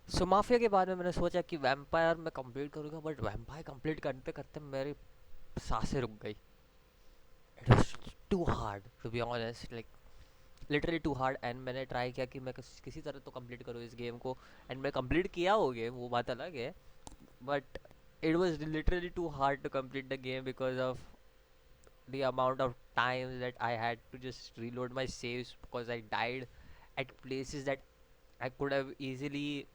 सो mafia के बाद में मैंने सोचा कि वैम्पायर मैं कंप्लीट करूँगा, बट वैम्पायर कंप्लीट करते करते मेरी सांसें रुक गई. It was too hard to be honest, like literally too hard. And मैंने ट्राई किया कि मैं किसी तरह तो कंप्लीट करूँ इस गेम को. एंड मैं कंप्लीट किया हो गेम, वो बात अलग है. But it was literally too hard to complete the game because of the amount of times that I had to just reload my saves, because I died at places that I could have easily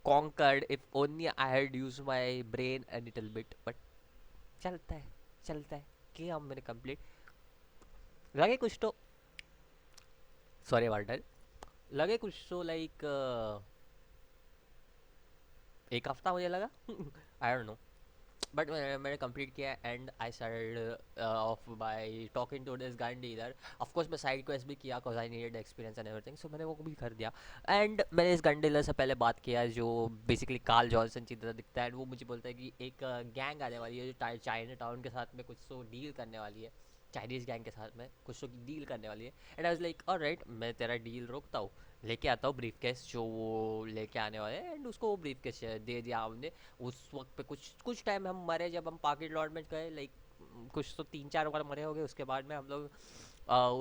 conquered if only I had used my brain a little bit. But चलता है, चलता है. किया मैंने complete. लगे कुछ तो, sorry warden, लगे कुछ तो लाइक एक हफ्ता मुझे लगा. I don't know. बट मैंने कंप्लीट किया. And I started off by talking to this guide dealer. Of course मैं साइड क्वेस्ट भी किया, because I needed experience and everything, so मैंने वो भी कर दिया. एंड मैंने इस गन डीलर से पहले बात किया, जो बेसिकली कार्ल जॉनसन की तरह दिखता है. वो मुझे बोलता है कि एक गैंग आने वाली है जो चाइना टाउन के साथ में कुछ तो डील करने वाली है. चाइनीज़ गैंग के साथ में कुछ तो डील करने वाली है. And I was like alright, मैं तेरा डील रोकता हूँ, लेके आता हूँ ब्रीफ केस जो वो लेके आने वाले हैं. एंड उसको वो ब्रीफ केस दे दिया हमने. उस वक्त पे कुछ कुछ टाइम हम मरे, जब हम पाकिट लॉट में गए, लाइक कुछ तो 3-4 बार मरे हो गए. उसके बाद में हम लोग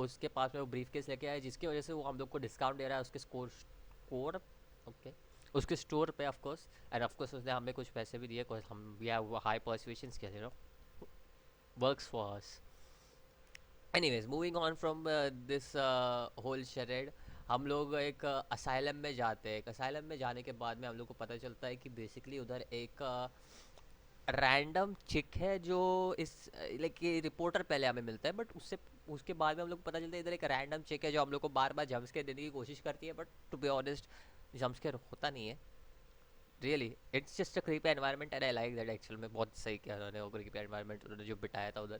उसके पास में वो ब्रीफ केस लेके आए, जिसकी वजह से वो हम लोग को डिस्काउंट दे रहा है उसके स्कोर. ओके, उसके स्टोर पे of course. And of course उसने हमें कुछ पैसे भी दिए, बिकॉज हम we have high persuasion skill, you know, works for us. Anyways, moving on from this whole shred, हम लोग एक असाइलम में जाते हैं. एक असाइलम में जाने के बाद में हम लोग को पता चलता है कि बेसिकली उधर एक रैंडम चिक है जो इस लाइक ये रिपोर्टर पहले हमें मिलता है, बट उससे उसके बाद में हम लोग को पता चलता है इधर एक रैंडम चिक है जो हम लोग को बार बार जम्पस्केयर देने की कोशिश करती है. But to be honest, jump scare होता नहीं है really. It's just a creepy environment. And I like that. Actual में बहुत सही किया उन्होंने, वो क्रीपी एनवायरनमेंट उन्होंने जो बिताया था उधर,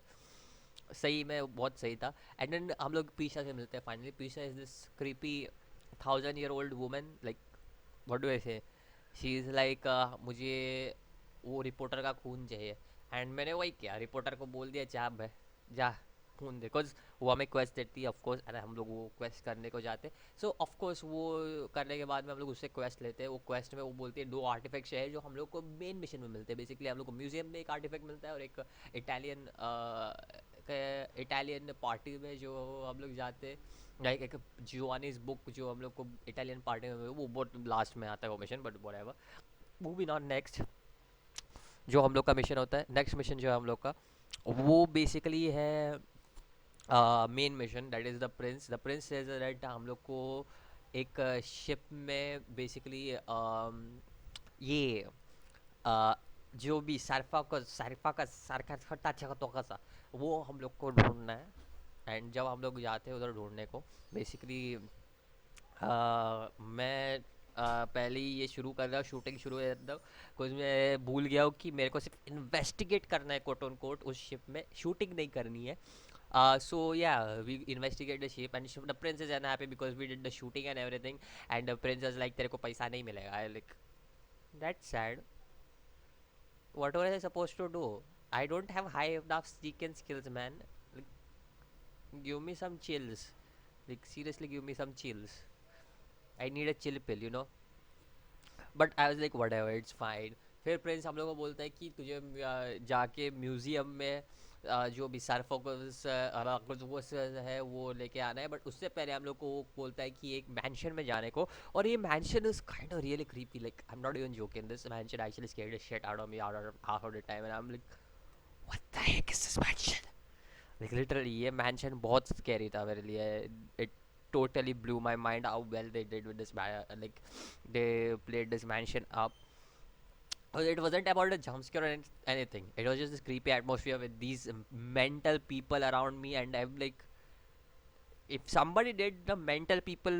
सही में बहुत सही था. एंड देन हम लोग पीछा से मिलते हैं फाइनली. पीछा is this creepy 1000-year-old woman, like what do I से, शी इज़ लाइक मुझे वो रिपोर्टर का खून चाहिए. एंड मैंने वही किया, रिपोर्टर को बोल दिया जा भाई, जा खून दे. बिकॉज वो हमें क्वेस्ट देती है ऑफकोर्स, एंड हम लोग वो क्वेस्ट करने को जाते. सो ऑफकोर्स वो करने के बाद में हम लोग उससे क्वेस्ट लेते हैं. वो क्वेस्ट में वो बोलती है 2 आर्टिफैक्ट्स है जो हम लोग को मेन मिशन में मिलते हैं. बेसिकली हम लोग को म्यूजियम में एक आर्टिफैक्ट मिलता है, और एक इटालियन इटालियन पार्टी में जो हम लोग जाते हैं, लाइक एक जियोनीज बुक जो हम लोग को इटालियन पार्टी में, वो बहुत लास्ट में आता है वो mission. But whatever, moving on. Next जो हम लोग का मिशन होता है, नेक्स्ट मिशन जो है हम लोग का, वो बेसिकली है main mission, that is the Prince. The Prince says that हम लोग को एक शिप में बेसिकली ये जो भी सारफा का खट्टा अच्छा तो सा, वो हम लोग को ढूंढना है. एंड जब हम लोग जाते हैं उधर ढूंढने को, बेसिकली मैं पहले ही ये शुरू कर रहा हूँ, शूटिंग शुरू कर रहा हूँ, कुछ मैं भूल गया हूँ कि मेरे को सिर्फ इन्वेस्टिगेट करना है, कोट ऑन कोट, उस शिप में शूटिंग नहीं करनी है. So yeah, we investigate the ship, and the prince is unhappy because we did the shooting and everything. And the prince is like, तेरे को पैसा नहीं मिलेगा. I like, that's sad. What was I supposed to do? I don't have high enough sneaking skills, man. Like, give me some chills. Like seriously, give me some chills. I need a chill pill, you know. But I was like whatever, it's fine. फिर Prince हम लोग को बोलता है कि तुझे जाके museum में जो भी सार्कोफागस है वो लेके आना है. बट उससे पहले हम लोग को वो बोलता है कि एक मैंशन में जाने को. और ये mention is kind of really creepy, like I am not even joking, this mention actually scared the shit out of me out of half of the time. And I am like what the Keck is this mention. Like literally ये mention बहुत scary था मेरे लिए. It totally blew my mind how well they did with this like they played this mansion up. It wasn't about a jump scare or anything. It was just this creepy atmosphere with these mental people around me. And I'm like, if somebody did the mental people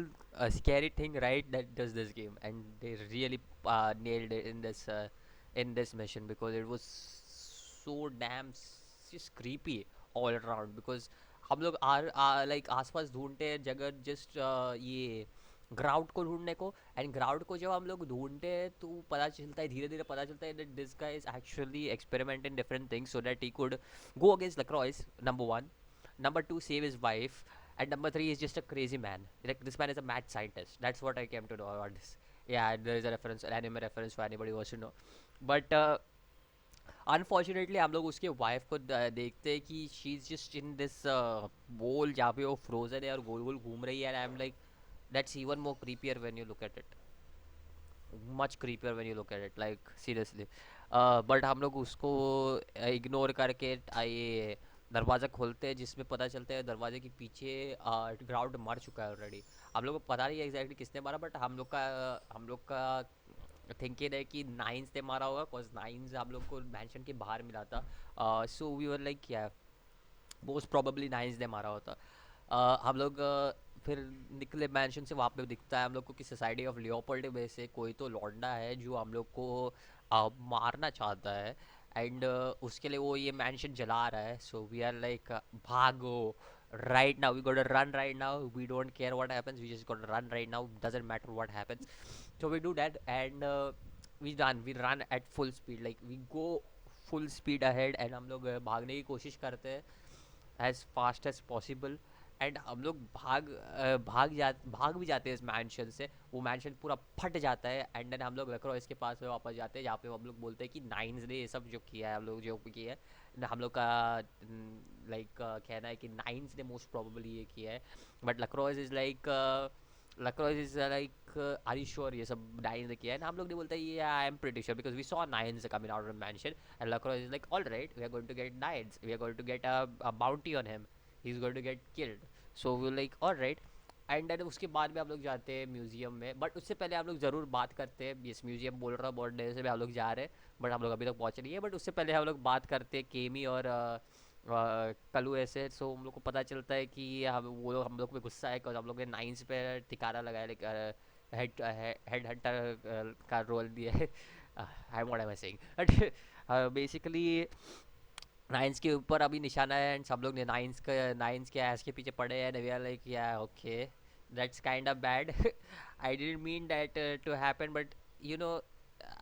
scary thing right, that does this game. And they really nailed it in this mission, because it was so damn just creepy all around. Because हम लोग like आसपास ढूंढते हैं जगह, just ये ground को ढूंढने को. एंड ग्राउंड को जब हम लोग ढूंढते हैं तो पता चलता है, धीरे धीरे पता चलता है that this guy is actually experiment in different things so that he could go against Lacroix, number one. Number two, save his wife. And number three, is just a crazy man. Like, this man is a mad scientist. That's what I came to know about this. Yeah, there is a reference, an anime reference for anybody who wants to know. But unfortunately हम लोग उसके wife को देखते हैं कि she is just in this बोल जहाँ पे वो फ्रोजन है और गोल गोल घूम रही है, and I am like that's even more क्रीपियर when you look at it, much क्रीपियर when you look at it, like seriously. But हम लोग उसको इग्नोर करके ये दरवाज़ा खोलते हैं, जिसमें पता चलता है दरवाजे के पीछे ग्राउंड मर चुका है ऑलरेडी. हम लोग को पता नहीं है एग्जैक्टली किसने मारा, बट हम लोग का थिंकिंग है कि नाइन्स ने मारा होगा, बिकॉज नाइन्स हम लोग को मैंशन के बाहर मिला था. सो वी वर लाइक क्या, मोस्ट प्रोबेबली नाइन्स ने मारा होता. हम लोग फिर निकले मैंशन से, वहाँ पे दिखता है हम लोग को कि सोसाइटी ऑफ लियोपोल्ड में से कोई तो लौंडा है जो हम लोग को मारना चाहता है. एंड उसके लिए वो ये मैंशन जला रहा है. सो वी आर लाइक भागो right now, we gotta run right now, we don't care what happens, we just gotta run right now, doesn't matter what happens. So we do that, and we run at full speed, like we go full speed ahead, and हम लोग भागने की कोशिश करते हैं as fast as possible. And हम लोग भाग भी जाते हैं इस मैंशन से. वो मैंशन पूरा फट जाता है, एंड देन हम लोग लेक्रोइस के पास में वापस जाते हैं, जहाँ पे हम लोग बोलते हैं कि नाइन्स ने ये सब जो किया है, हम लोग जो किया है, हम लोग का लाइक कहना है कि नाइन्स ने मोस्ट प्रोबेबली ये किया है. But Lacroix is like are you sure ये सब नाइन्स ने किया है. हम लोग ने बोलता है ये I am pretty sure because we saw nines coming out of mansion. And Lacroix is like, all right, we are going to get nines. We are going to get a bounty on him. He's going to get killed. So we're like, all right. And then उसके बाद में हम लोग जाते हैं museum में. But उससे पहले हम लोग ज़रूर बात करते हैं, इस म्यूजियम बोल रहा बहुत देर से भी हम लोग जा रहे हैं, बट हम लोग अभी तक पहुँचे नहीं है. बट उससे पहले हम लोग बात करते हैं केमी और कलू ऐसे. सो हम लोग को पता चलता है कि वो लोग हम लोग पे गुस्सा है, बिकॉज हम लोग ने नाइन्स पे ठिकाना लगाया, लाइक हेड हंटर का रोल दिया है. I what am I saying, but basically nines के ऊपर अभी निशाना है, एंड सब लोग ने नाइन्स के ऐस के पीछे पड़े हैं. We are like yeah okay, that's kind of bad. I didn't mean that to happen, but you know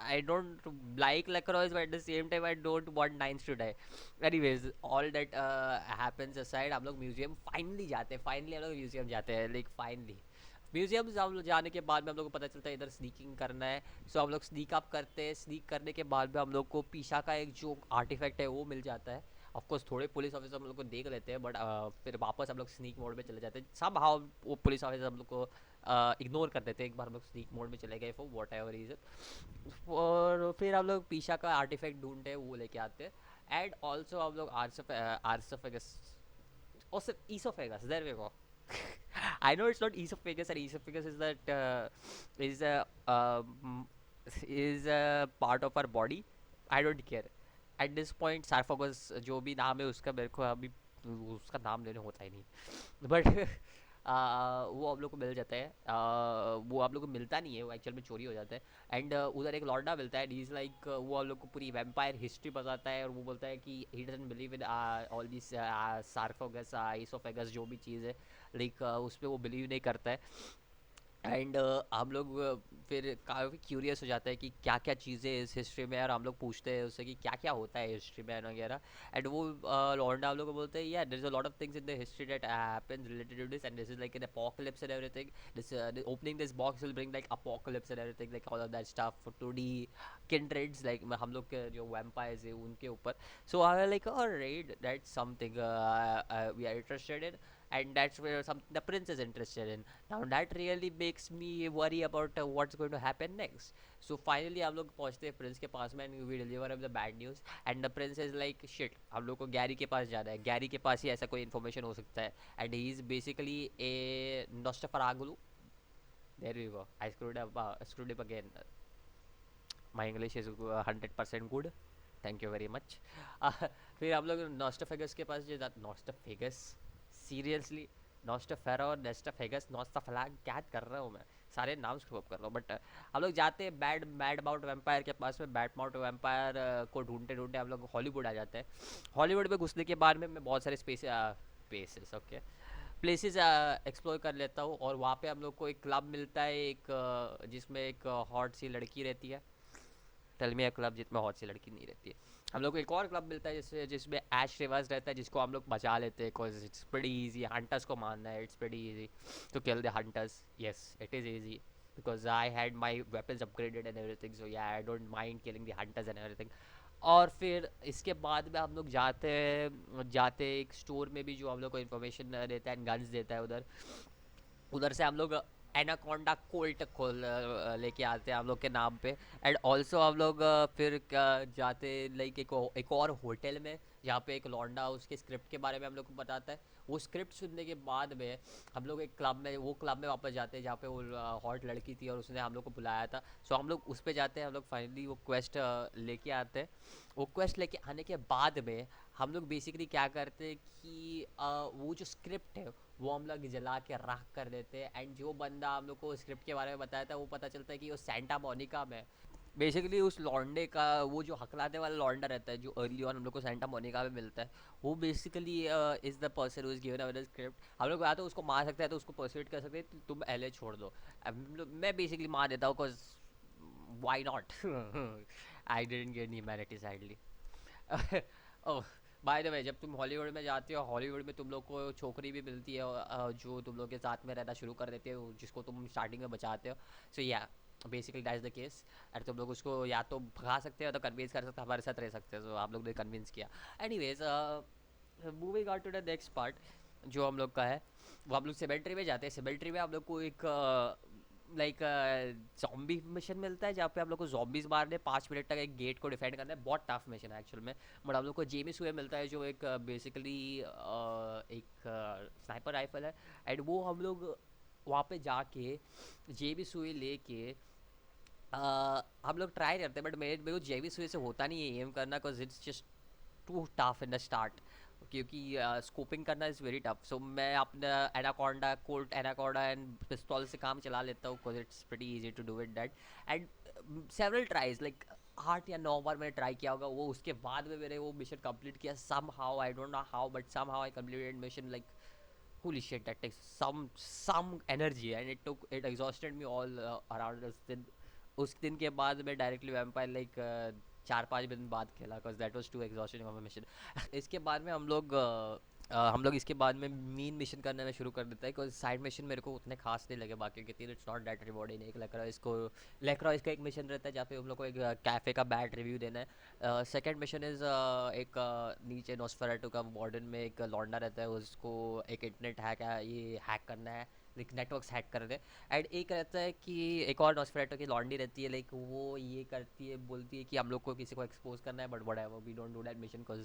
I don't like lacrosse, but at the same time I don't want nines to die. Anyways, all that happens aside, हम लोग museum finally जाते हैं. Finally हम लोग museum जाते हैं, like finally museum हम लोग जाने के बाद में हम लोग को पता चलता है इधर स्नीकिंग करना है. सो हम लोग स्नीक अप करते हैं. स्नीक करने के बाद में हम लोग को पीछा का एक जो आर्टिफैक्ट है वो मिल जाता है. ऑफकोर्स थोड़े पुलिस ऑफिसर हम लोग को देख लेते हैं, बट फिर वापस हम लोग स्नीक मोड में चले जाते हैं. सब हाउ वो पुलिस ऑफिसर हम लोग को इग्नोर कर देते हैं. एक बार हम लोग स्नीक मोड में चले गए फॉर वॉट एवर रीजन, और फिर हम लोग पीछा का आर्टिफैक्ट ढूंढते हैं, वो लेके आते हैं. एंड ऑल्सो हम लोग आर्सोफेगस or esophagus, there we go. I know it's not esophagus, and esophagus is that is a is a part of our body. I don't care at this point. Sarcophagus जो भी नाम है उसका, मेरे को अभी उसका नाम लेने होता ही नहीं, बट वो हम लोग को मिल जाता है. वो आप लोग को मिलता नहीं है, वो एक्चुअल में चोरी हो जाता है. एंड उधर एक लौंडा मिलता है, इज लाइक वो हम लोग को पूरी वैम्पायर हिस्ट्री बताता है, और वो बोलता है कि he doesn't believe in all this sarcophagus esophagus जो भी चीज़ है, लाइक उस पर वो बिलीव नहीं करता है. एंड हम लोग फिर काफ़ी क्यूरियस हो जाता है कि क्या क्या चीज़ें इस हिस्ट्री में, और हम लोग पूछते हैं उससे कि क्या क्या होता है हिस्ट्री में वगैरह. एंड वो लॉन्डा हम लोग को बोलते हैं या there is a lot of things in the history that happens related to this, and this is like an apocalypse and everything. This opening this box will bring like apocalypse and everything, like all of that stuff to the kindreds, like हम लोग के जो vampires है उनके ऊपर. So I was like alright, that's something we are interested in, and that's where the prince is interested in. Now that really makes me worry about what's going to happen next. So finally हम लोग पहुँचते हैं Prince के पास में, and we deliver him the bad news, and the prince is like shit, हम लोग को गैरी के पास जाना है. गैरी के पास ही ऐसा कोई इन्फॉर्मेशन हो सकता है, and he is basically a Nostradamus. There we go, I screwed up again. My English is 100% good, thank you very much. फिर हम लोग नॉस्टाफेगस के पास जो नॉस्टाफेगस, सीरियसली नॉस्टाफेरा और नेस्टाफेगस नॉस्टाफ्लैग क्या कर रहा हूँ मैं, सारे नाम स्क्रू अप कर रहा हूँ. बट हम लोग जाते हैं मैड माउंट वैम्पायर के पास में. मैड माउंट वैम्पायर को ढूंढते ढूंढते हम लोग हॉलीवुड आ जाते हैं. हॉलीवुड में घुसने के बाद में मैं बहुत सारे स्पेसेस ओके प्लेसेस एक्सप्लोर कर लेता हूँ. और वहाँ पे हम लोग को एक क्लब मिलता है, एक जिसमें एक हॉट सी लड़की रहती है. टेल मी अ क्लब जिसमें हॉट सी लड़की नहीं रहती है. हम लोग को एक और क्लब मिलता है जिसमें ऐश रिवर्स रहता है, जिसको हम लोग बचा लेते हैं, because it's pretty easy. Hunters को मारना है, it's pretty easy to kill the hunters. Yes it is easy. because I had my weapons upgraded and everything, so yeah, I don't mind killing the hunters and everything. और फिर इसके बाद में हम लोग जाते एक स्टोर में भी जो हम लोग को इन्फॉर्मेशन देता है, गन्स देता है उधर। उधर से हम लोग एनाकोंडा कोल्ट लेके आते हैं हम लोग के नाम पे। एंड ऑल्सो हम लोग फिर जाते लाइक एक और होटल में, जहाँ पे एक लौंडा उसके स्क्रिप्ट के बारे में हम लोग को बताता है। वो स्क्रिप्ट सुनने के बाद में हम लोग एक क्लब में वापस जाते हैं, जहाँ पे वो हॉट लड़की थी और उसने हम लोग को बुलाया था। सो हम लोग उस पे जाते हैं, हम लोग फाइनली वो क्वेस्ट लेके आते हैं। वो क्वेस्ट लेके आने के बाद में हम लोग बेसिकली क्या करते हैं कि वो जो स्क्रिप्ट है वो हम लोग जला के राख कर देते हैं। एंड जो बंदा हम लोग को स्क्रिप्ट के बारे में बताया था वो पता चलता है कि वो सेंटा मोनिका में बेसिकली उस लॉन्डे का, वो जो हकलाने वाला लॉन्डा रहता है जो अर्ली ऑन हम लोग को सेंटा मोनिका में मिलता है, वो basically is the person who is given our the script. हम लोग या तो उसको मार सकते हैं तो उसको परsuade कर सकते हैं तुम एलए छोड़ दो। मैं बेसिकली मार देता हूँ, because why not. I didn't get humanity sadly. Oh, by the way, जब तुम हॉलीवुड में जाते हो, हॉलीवुड में तुम लोग को छोकरी भी मिलती है जो तुम लोग के साथ में रहना शुरू कर देती है, जिसको तुम स्टार्टिंग में बचाते हो। सो या बेसिकली दैट्स द केस। और तुम लोग उसको या तो भगा सकते हो या तो कन्विंस कर सकते हो, हमारे साथ रह सकते हो। तो आप लोग ने कन्विंस किया। Anyways, moving on to the next part जो हम लोग का है, वो हम लोग सेमेट्री में जाते हैं। सेमेट्री में हम लोग को एक लाइक जॉम्बी मिशन मिलता है, जहाँ पे हम लोग को जॉम्बीज मारने 5 मिनट तक एक गेट को डिफेंड करना है। बहुत टफ मिशन है एक्चुअल में। बट हम लोग को जेमी सुए मिलता है जो एक बेसिकली एक स्नाइपर राइफल है। एंड वो हम लोग वहाँ पे जाके जेमी सुए लेके हम लोग ट्राई करते हैं। बट मेरे को जेमी सुए से होता नहीं है एम करना, because it's just too tough in the start, क्योंकि स्कोपिंग करना इज़ वेरी टफ। सो मैं अपना एनाकोंडा कोल्ट एनाकोंडा एंड पिस्तौल से काम चला लेता हूँ, because it's pretty easy to do it that. And several tries, like 8 या 9 बार मैंने ट्राई किया होगा वो। उसके बाद में मैंने वो मिशन कंप्लीट किया somehow, I don't know how, but somehow I completed mission. Like holy shit, that takes some energy and it exhausted me all around this दिन। उस दिन के बाद मैं डायरेक्टली वैम्पायर लाइक 4-5 दिन बाद खेला, because that was too exhausting of mission. इसके बाद में हम लोग इसके बाद में मेन मिशन करने में शुरू कर देता है, बिकॉज साइड मिशन मेरे को उतने खास नहीं लगे बाकी के तीन। It's not that rewarding. एक लेक्रॉइस का एक मिशन रहता है, जहाँ पे हम लोग को एक कैफ़े का बैड रिव्यू देना है। सेकंड मिशन इज़ एक नीचे नोस्फेराटू का वार्डन में एक लौंडा रहता है, उसको एक इंटरनेट हैक करना है, लाइक नेटवर्क्स हैक कर रहे हैं। एंड एक रहता है कि एक और नॉस्फेराटो की लॉन्डी रहती है, लाइक वो ये करती है, बोलती है कि हम लोग को किसी को एक्सपोज करना है, but whatever, we don't do that mission because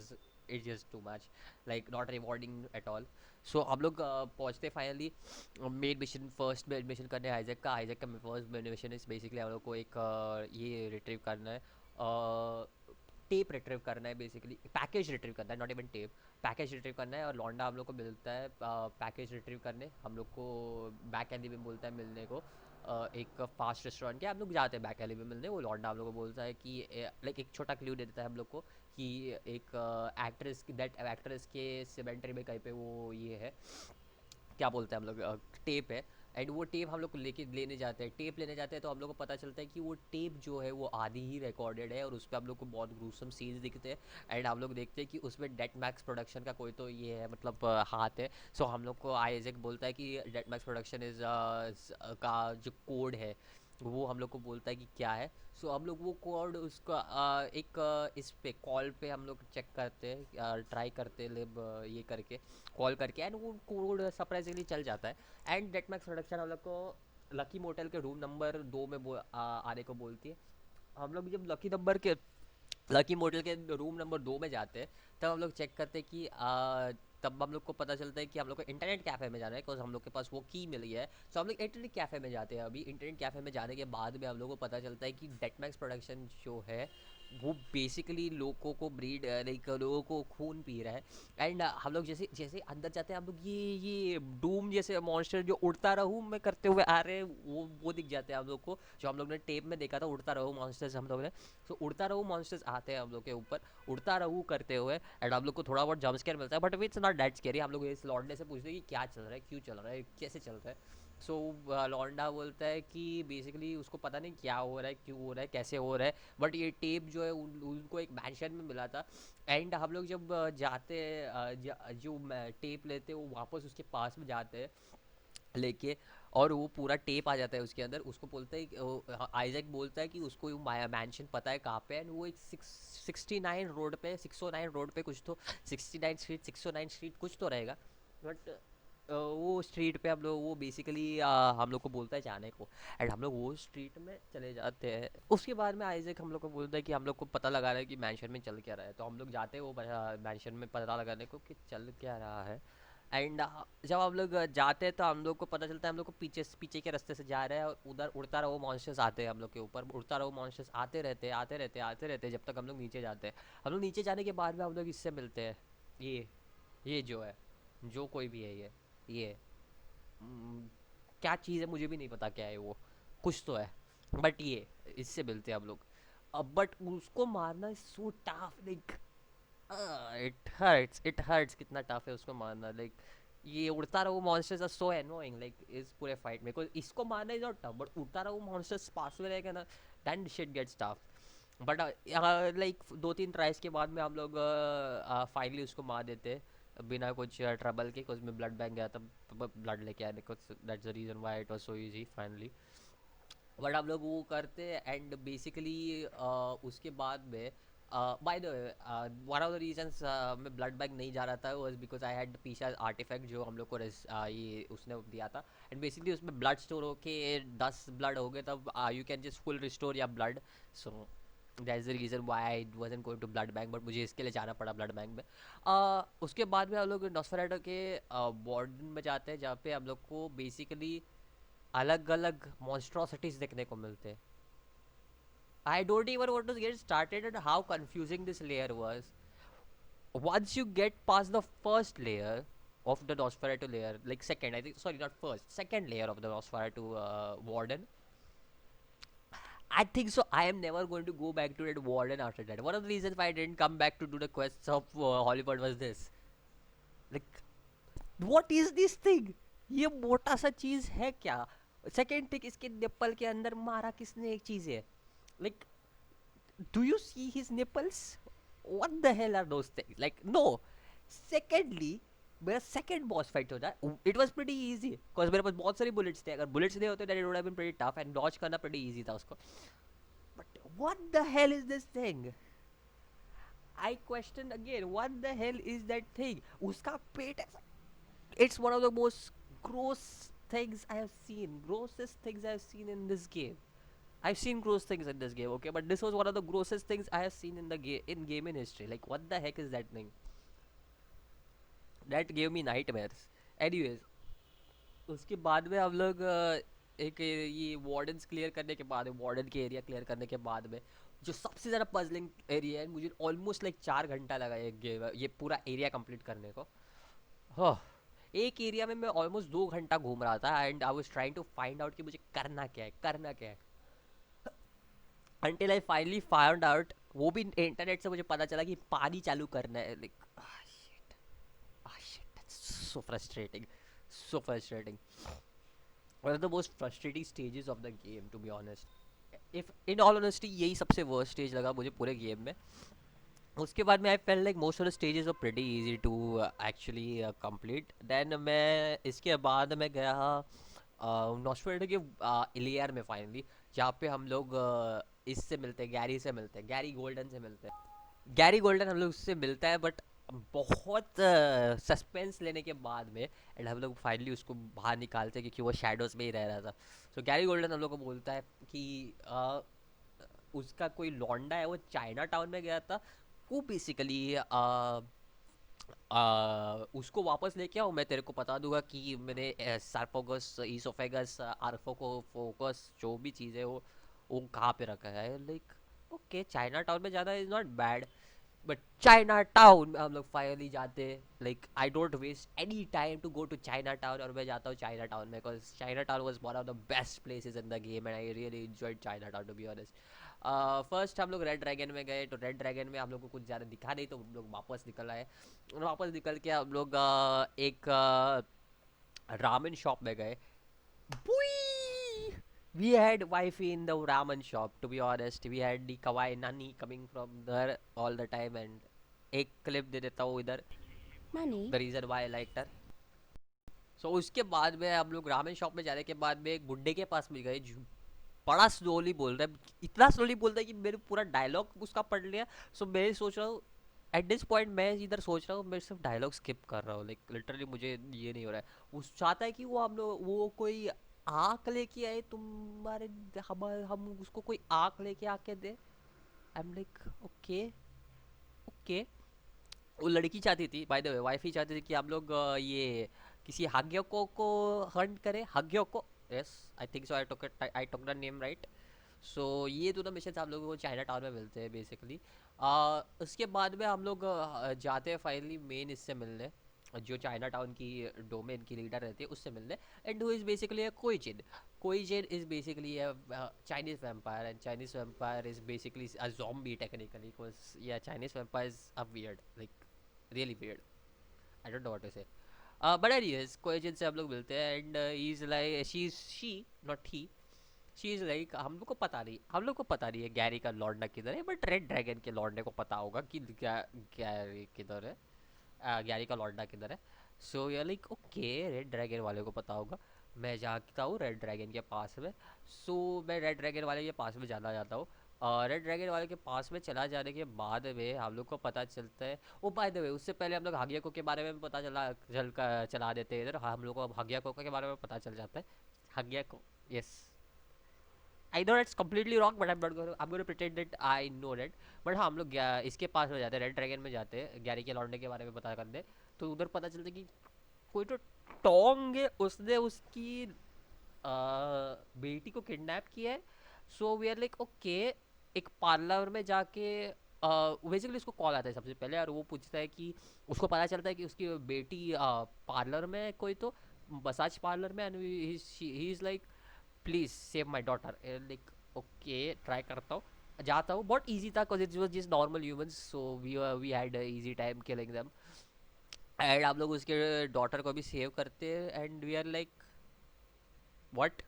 it's just too much, like not rewarding at all. So हम लोग पहुँचते finally main mission, first main mission करने आइजैक का। आइजैक का first main mission is basically हम लोग को एक ये रिट्रीव करना है, टेप रिट्रीव करना है, बेसिकली पैकेज रिट्रीव करना है, not even tape, package retrieve करना है। और लौंडा हम लोग को मिलता है पैकेज रिट्रीव करने, हम लोग को बैक एली में बोलता है मिलने को। एक फास्ट रेस्टोरेंट के हम लोग जाते हैं बैक एली में मिलने। वो लौंडा हम लोग को बोलता है कि लाइक एक छोटा क्लू दे देता है हम लोग को कि एक एक्ट्रेस के सेमेंट्री में कहीं पे वो ये है, क्या बोलते हैं हम लोग, टेप है। एंड वो टेप हम लोग लेने जाते हैं। टेप लेने जाते हैं तो हम लोग को पता चलता है कि वो टेप जो है वो आधी ही रिकॉर्डेड है, और उस पर हम लोग को बहुत ग्रूसम सीन्स दिखते हैं। एंड हम लोग देखते हैं कि उसमें डेट मैक्स प्रोडक्शन का कोई तो ये है, मतलब हाथ है। सो हम लोग को आइजैक बोलता है कि डेट मैक्स प्रोडक्शन इज का जो कोड है वो हम लोग को बोलता है कि क्या है। सो हम लोग वो कोड उसका एक इस पे कॉल पे हम लोग चेक करते हैं, ट्राई करते हैं लिब ये करके, कॉल करके। एंड वो कोड सरप्राइजिंगली चल जाता है। एंड डेट मैक्स प्रोडक्शन हम लोग को लकी मोटेल के रूम नंबर 2 में आने को बोलती है। हम लोग जब लकी मोटेल के रूम नंबर 2 में जाते हैं, तब हम लोग चेक करते हैं कि तब हम लोग को पता चलता है कि हम लोग को इंटरनेट कैफ़े में जाना है, बिकॉज हम लोग के पास वो की मिली है। सो हम लोग इंटरनेट कैफ़े में जाते हैं। अभी इंटरनेट कैफ़े में जाने के बाद में हम लोग को पता चलता है कि डेटमैक्स प्रोडक्शन जो है वो बेसिकली लोगों को ब्रीड, लाइक लोगों को खून पी रहा है। एंड हम लोग जैसे जैसे अंदर जाते हैं, हम लोग ये डूम जैसे मॉन्स्टर जो उड़ता रहूँ में करते हुए आ रहे हैं, वो दिख जाते हैं हम लोग को, जो हम लोग ने टेप में देखा था उड़ता रहूँ मॉन्स्टर्स हम लोग ने। सो उड़ता रहूँ मॉन्स्टर्स आते हैं हम लोग के ऊपर उड़ता रहूँ करते हुए। एंड हम लोग को थोड़ा बहुत जंप स्केयर मिलता है, but it's not that scary. हम लोग इस लौंडे से पूछते हैं कि क्या चल रहा है, क्यों चल रहा है, कैसे चल रहा है। सो लौंडा बोलता है कि बेसिकली उसको पता नहीं क्या हो रहा है, क्यों हो रहा है, कैसे हो रहा है, बट ये टेप जो है उनको एक मैंशन में मिला था। एंड हम लोग जब जाते हैं जो टेप लेते हैं वो वापस उसके पास में जाते हैं लेके। और वो पूरा टेप आ जाता है उसके अंदर, उसको बोलता है आइजैक बोलता है कि उसको मैंशन पता है कहाँ पे है, and वो एक 69 रोड पे, 609 रोड पे कुछ तो, 69 स्ट्रीट, 609 स्ट्रीट कुछ तो रहेगा, बट वो स्ट्रीट पे हम लोग, वो बेसिकली हम लोग को बोलता है जाने को, एंड हम लोग वो स्ट्रीट में चले जाते हैं। उसके बाद में आइजैक हम लोग को बोलता है कि हम लोग को पता लगा रहा है कि मैंशन में चल क्या रहा है, तो हम लोग जाते हैं वो मैंशन में पता लगाने को कि चल क्या रहा है। एंड जब हम लोग जाते हैं तो हम लोग को पता चलता है हम लोग को पीछे पीछे के रास्ते से जा रहे हैं, और उधर उड़ता रहो मॉन्स्टर्स आते हैं हम लोग के ऊपर, उड़ता रहो मॉन्स्टर्स आते रहते हैं, आते रहते हैं, आते रहते हैं, जब तक हम लोग नीचे जाते हैं। हम लोग नीचे जाने के बाद में हम लोग इससे मिलते हैं, ये जो है, जो कोई भी है ये हम्म, क्या चीज़ है मुझे भी नहीं पता क्या है वो, कुछ तो है, बट ये इससे मिलते हैं हम लोग। अब बट उसको मारना is so tough, like it hurts कितना टफ है उसको मारना, लाइक ये उड़ता रहो monsters are so annoying, like इस पूरे फाइट में कोई इसको मारना इज नॉट टफ, बट उड़ता रहो मॉन्स्टर्स पास में रहेगा ना, then shit gets tough. But like 2-3 tries के बाद में हम लोग फाइनली उसको मार देते हैं बिना कुछ ट्रबल के, कुछ में ब्लड बैंक गया था, ब्लड लेके आने को, that's the reason why it was so easy finally. But हम लोग वो करते हैं, एंड बेसिकली उसके बाद में by the way one of the reasons मैं ब्लड बैंक नहीं जा रहा था वाज बिकॉज आई हैड पीछा आर्टिफैक्ट जो हम लोग को ये उसने दिया था, एंड बेसिकली उसमें ब्लड स्टोर होके 10 ब्लड हो गए, तब you can just full restore या blood, so that is the reason why I wasn't going to blood bank, but मुझे इसके लिए जाना पड़ा ब्लड बैंक में। उसके बाद में हम लोग नॉस्फेराटो के वार्डन में जाते हैं, जहाँ पे हम लोग को बेसिकली अलग अलग मॉन्स्ट्रोसिटीज देखने को मिलते हैं। I don't even want to get started at how confusing this layer was. Once you get past the first layer of the Nosferatu layer, like second, I think, sorry, not first, second layer of the Nosferatu warden, I think so. I am never going to go back to that warden after that. One of the reasons why I didn't come back to do the quests of Hollywood was this. Like, what is this thing? ये मोटा सा चीज है क्या? Second thing, इसके nipple के अंदर मारा किसने एक चीज है, like do you see his nipples? What the hell are those things? Like, no. Secondly, मेरा सेकंड बॉस फाइट होता है, it was pretty easy because मेरे पास बहुत सारी बुलेट्स थे, अगर बुलेट्स नहीं होते that it would have been pretty tough, and dodge करना प्रीटी इजी था उसको। But what the hell is this thing? I question again, what the hell is that thing? उसका पेट ऐसा, it's one of the most gross things I have seen, grossest things I have seen in this game. I've seen gross things in this game, okay, but this was one of the grossest things I have seen in the game in history. Like, what the heck is that thing? That gave me nightmares. Anyways, उसके बाद में हम लोग एक ये wardens clear करने के बाद, वार्डन के एरिया क्लियर करने के बाद में जो सबसे ज़्यादा पजलिंग एरिया है, मुझे ऑलमोस्ट लाइक 4 घंटा लगा ये पूरा एरिया कंप्लीट करने को। हाँ, एक एरिया में मैं ऑलमोस्ट 2 घंटा घूम रहा था, and I was trying to find out कि मुझे करना क्या है, करना क्या है, until I finally found out, वो भी इंटरनेट से मुझे पता चला कि पानी चालू करना है, like shit, shit, that's so frustrating, so frustrating, one of the most frustrating stages of the game, to be honest, if in all honesty यही सबसे worst stage लगा मुझे पूरे गेम में। उसके बाद में I felt like most of the stages were pretty easy to actually complete. Then मैं इसके बाद मैं गया नॉस्फेराटू के इलियर में फाइनली, जहाँ पे हम लोग इससे मिलते हैं, गैरी से मिलते हैं, गैरी गोल्डन से मिलते हैं। गैरी गोल्डन हम लोग उससे मिलता है, बट बहुत सस्पेंस लेने के बाद में एंड हम लोग फाइनली उसको बाहर निकालते हैं, क्योंकि वो शैडोज में ही रह रहा था। सो गैरी गोल्डन हम लोग को बोलता है कि उसका कोई लौंडा है, वो चाइना टाउन में गया था, वो बेसिकली उसको वापस लेके आओ, मैं तेरे को बता दूंगा कि मैंने सार्कोगस, ईसोफेगस, आर्थ्रोफोकस जो भी चीज़ है वो कहाँ पे रखा है। लाइक ओके, चाइना टाउन में जाना is not bad, but Chinatown में हम लोग फाइनली जाते हैं। Like I don't waste any time to go to Chinatown, और मैं जाता हूँ चाइना टाउन में, because Chinatown was one of the best places in the game, and I really enjoyed Chinatown, to be honest. First हम लोग red dragon में गए, तो रेड ड्रैगन में हम लोग को कुछ ज़्यादा दिखा नहीं, तो हम लोग वापस निकल आए, और वापस निकल के हम लोग एक रामेन शॉप में गए। We had wifey in the ramen shop, to be honest. We had the kawaii nani coming from there all the time, and एक clip दे देता हूँ इधर, Money? the reason why I liked her. सो उसके बाद में हम लोग रामेन शॉप में जाने के बाद में एक बुड्ढे के पास में गए जो बड़ा स्लोली बोल रहा है, इतना स्लोली बोल रहा है कि मेरे पूरा डायलॉग उसका पढ़ लिया। सो मैं सोच रहा हूँ एट दिस पॉइंट, मैं इधर सोच रहा हूँ मैं सिर्फ डायलॉग स्किप कर रहा हूँ, लाइक लिटरली मुझे ये नहीं हो रहा है। वो चाहता है कि वो हम लोग वो कोई आँख लेके आए तुम्हारे, हम उसको कोई आँख लेके आके दे। I am like okay okay. वो लड़की चाहती थी, बाय द वे वाइफ ही चाहती थी कि हम लोग ये किसी हाग्योको को हंट करें, Hogyoku. Yes, I think so, I took the name right. So ये दोनों मिशन हम लोगों को चाइना टाउन में मिलते हैं बेसिकली। उसके बाद में हम लोग जाते हैं फाइनली मेन इससे मिलने, जो चाइना टाउन की डोमेन की लीडर रहती है उससे मिलने। And who is basically a Kuei-jin. Kuei-jin is basically a Chinese vampire, and Chinese vampire is basically a zombie technically, because या Chinese vampire is a weird, like really weird, I don't know what to say. But anyways Kuei-jin से हम लोग मिलते हैं and he is like she not he, she is like हम लोग को पता नहीं, हम लोग को पता नहीं है गैरी का लौंडा किधर है, बट रेड ड्रैगन के लौंडे को पता होगा कि गैरी किधर है, गैरी का लौंडा किधर है। सो ये लाइक ओके, रेड ड्रैगन वाले को पता होगा। मैं जाता हूँ रेड ड्रैगन के पास में। सो मैं रेड ड्रैगन वाले के पास में जाना जाता हूँ। रेड ड्रैगन वाले के पास में चला जाने के बाद में हम लोग को पता चलता है, ओ बाय द वे उससे पहले हम लोग हागियाको के बारे में भी पता चला देते हैं इधर। हाँ, हम लोग को अब हागियाको के बारे में पता चल जाता है। Hogyoku, yes, I know it's completely wrong, but I'm going to pretend that I know that. But हाँ, हम लोग इसके पास में जाते हैं, रेड ड्रैगन में जाते हैं गैरी के लौंडे के बारे में पता करने। तो उधर पता चलता है कि कोई तो टोंग है, उसने उसकी बेटी को किडनैप किया है। So we are like okay. एक पार्लर में जाके बेसिकली उसको कॉल आता है सबसे पहले, और वो पूछता है कि उसको पता चलता है कि उसकी बेटी पार्लर में है कोई तो, मसाज पार्लर में। And he is like please save my daughter. Like okay, try करता हूँ, जाता हूँ। बहुत ईजी था because it was just normal humans, so we had easy time killing them. And आप लोग उसके डॉटर को भी सेव करते हैं and we are like what,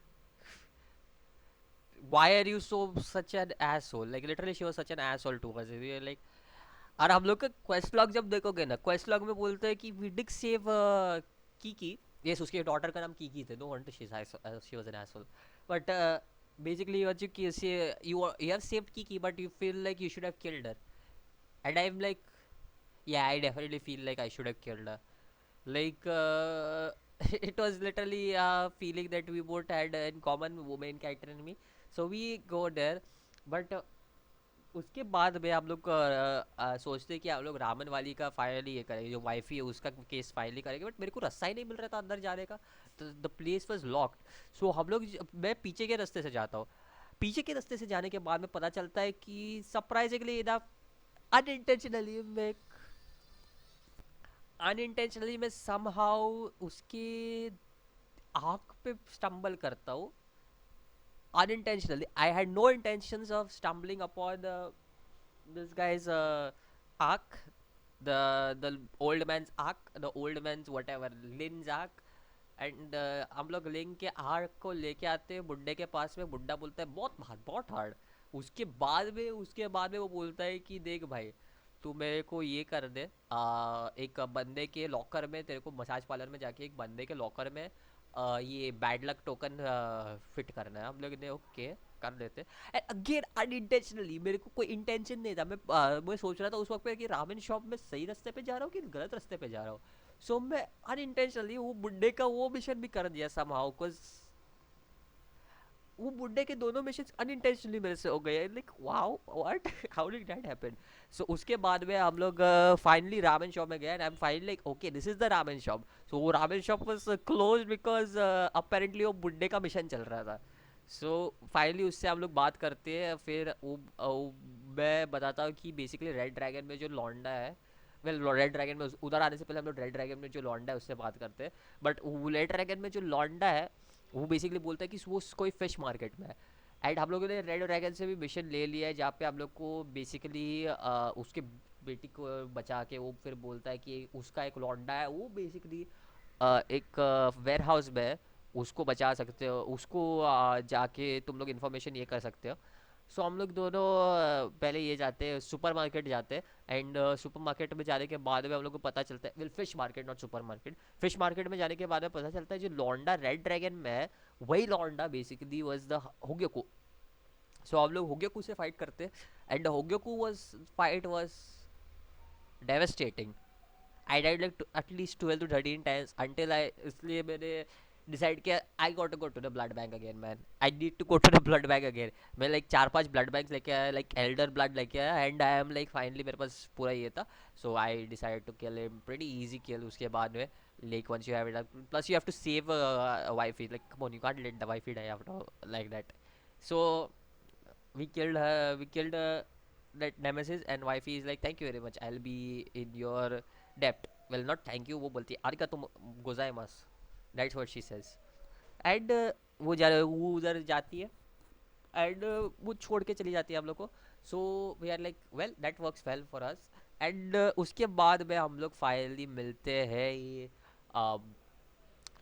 why are you so such an asshole, like literally she was such an asshole to us, we are like। और हम लोग का क्वेस्ट लॉग जब देखोगे ना, क्वेस्ट लॉग में बोलते हैं कि we did save Kiki. Yes, उसके डॉटर का नाम कीकी थे, no wonder she was an asshole. But basically what you say, you have saved Kiki but you feel like you should have killed her, and I'm like yeah, I definitely feel like I should have killed her, like it was literally a feeling that we both had in common, woman character and me. So we go there, but उसके बाद में हम लोग सोचते हैं कि हम लोग रामन वाली का फाइनली ये करेंगे, जो वाइफी है उसका केस फाइनली करेंगे। बट मेरे को रास्ता ही नहीं मिल रहा था अंदर जाने का, तो द प्लेस वाज लॉक्ड। सो हम लोग मैं पीछे के रास्ते से जाता हूँ। पीछे के रास्ते से जाने के बाद में पता चलता है कि सरप्राइजिंगली इनफ, अनइंटेंशनली मैं समहाउ उसके आँख पे स्टम्बल करता हूँ। Unintentionally, I had no intentions of stumbling upon this guy's arc, the old man's arc, the old man's whatever Lin's arc। And हम लोग लिंक के आर्क को लेके आते हैं बुड्ढे के पास में। बुड्ढा बोलता है बहुत हार्ड, बहुत हार्ड। उसके बाद में वो बोलता है कि देख भाई, तू मेरे को ये कर दे, एक बंदे के लॉकर में, तेरे को मसाज पार्लर में जाके एक बंदे के लॉकर में ये बैड लक टोकन फिट करना है। हम लोग ने ओके कर देते। एंड अगेन अनइंटेंशनली, मेरे को कोई इंटेंशन नहीं था। मैं सोच रहा था उस वक्त पे कि रामेन शॉप में सही रास्ते पे जा रहा हूँ कि गलत रास्ते पे जा रहा हूँ। सो मैं अनइंटेंशनली वो बुड्ढे का वो मिशन भी कर दिया समहाउ, बिकॉज वो बुड्ढे के दोनों मिशन अनइंटेंशनली मेरे से हो गए। Like wow, what, how did that happen. So उसके बाद में हम लोग फाइनली रामेन शॉप में गए and I am finally like okay this is the ramen shop. So वो ramen shop was close because apparently वो बुड्ढे का मिशन चल रहा था। सो फाइनली उससे हम लोग बात करते हैं। फिर मैं बताता हूँ कि बेसिकली रेड ड्रैगन में जो लौंडा है, वेल रेड ड्रैगन में उधर आने से पहले हम लोग रेड ड्रैगन में जो लौंडा है उससे बात करते हैं। बट रेड ड्रैगन में जो लौंडा है वो बेसिकली बोलता है कि वो कोई फिश मार्केट में है। एंड हम लोगों ने रेड ड्रैगन से भी मिशन ले लिया है, जहाँ पे हम लोग को बेसिकली उसके बेटी को बचा के वो फिर बोलता है कि उसका एक लौंडा है, वो बेसिकली एक वेयर हाउस में है, उसको बचा सकते हो, उसको जाके तुम लोग इन्फॉर्मेशन ये कर सकते हो। सो हम लोग दोनों पहले ये जाते हैं, सुपर मार्केट जाते हैं। एंड सुपर मार्केट में जाने के बाद में हम लोग को पता चलता है, will fish market not super market, fish market में जाने के बाद में पता चलता है जो लौंडा रेड ड्रैगन में है, वही लौंडा basically was the Hogyoku. So हम लोग होग्योकू से फाइट करते हैं। And Hogyoku was fight was devastating. I died like at least 12 to 13 times until I, इसलिए मैंने डिसाइड किया I got to go to the blood bank again man, I need to go to the blood bank again. मैं like 4-5 blood banks लेके आया, like elder blood लेके आया, and I am like finally मेरे पास पूरा ये था। So I decide to kill him, pretty easy kill. उसके बाद में like once you have it, plus you have to save wifey, like come on, you can't let the wifey die after like that. So we killed that nemesis, and wifey is like thank you very much, I'll be in your debt. Well, not thank you, वो बोलती है arigato gozaimasu, that's what she says. And वो उधर जाती है, and वो छोड़ के चली जाती है हम लोग को। So we are like well that works well for us. And उसके बाद में हम लोग फाइनली मिलते हैं ये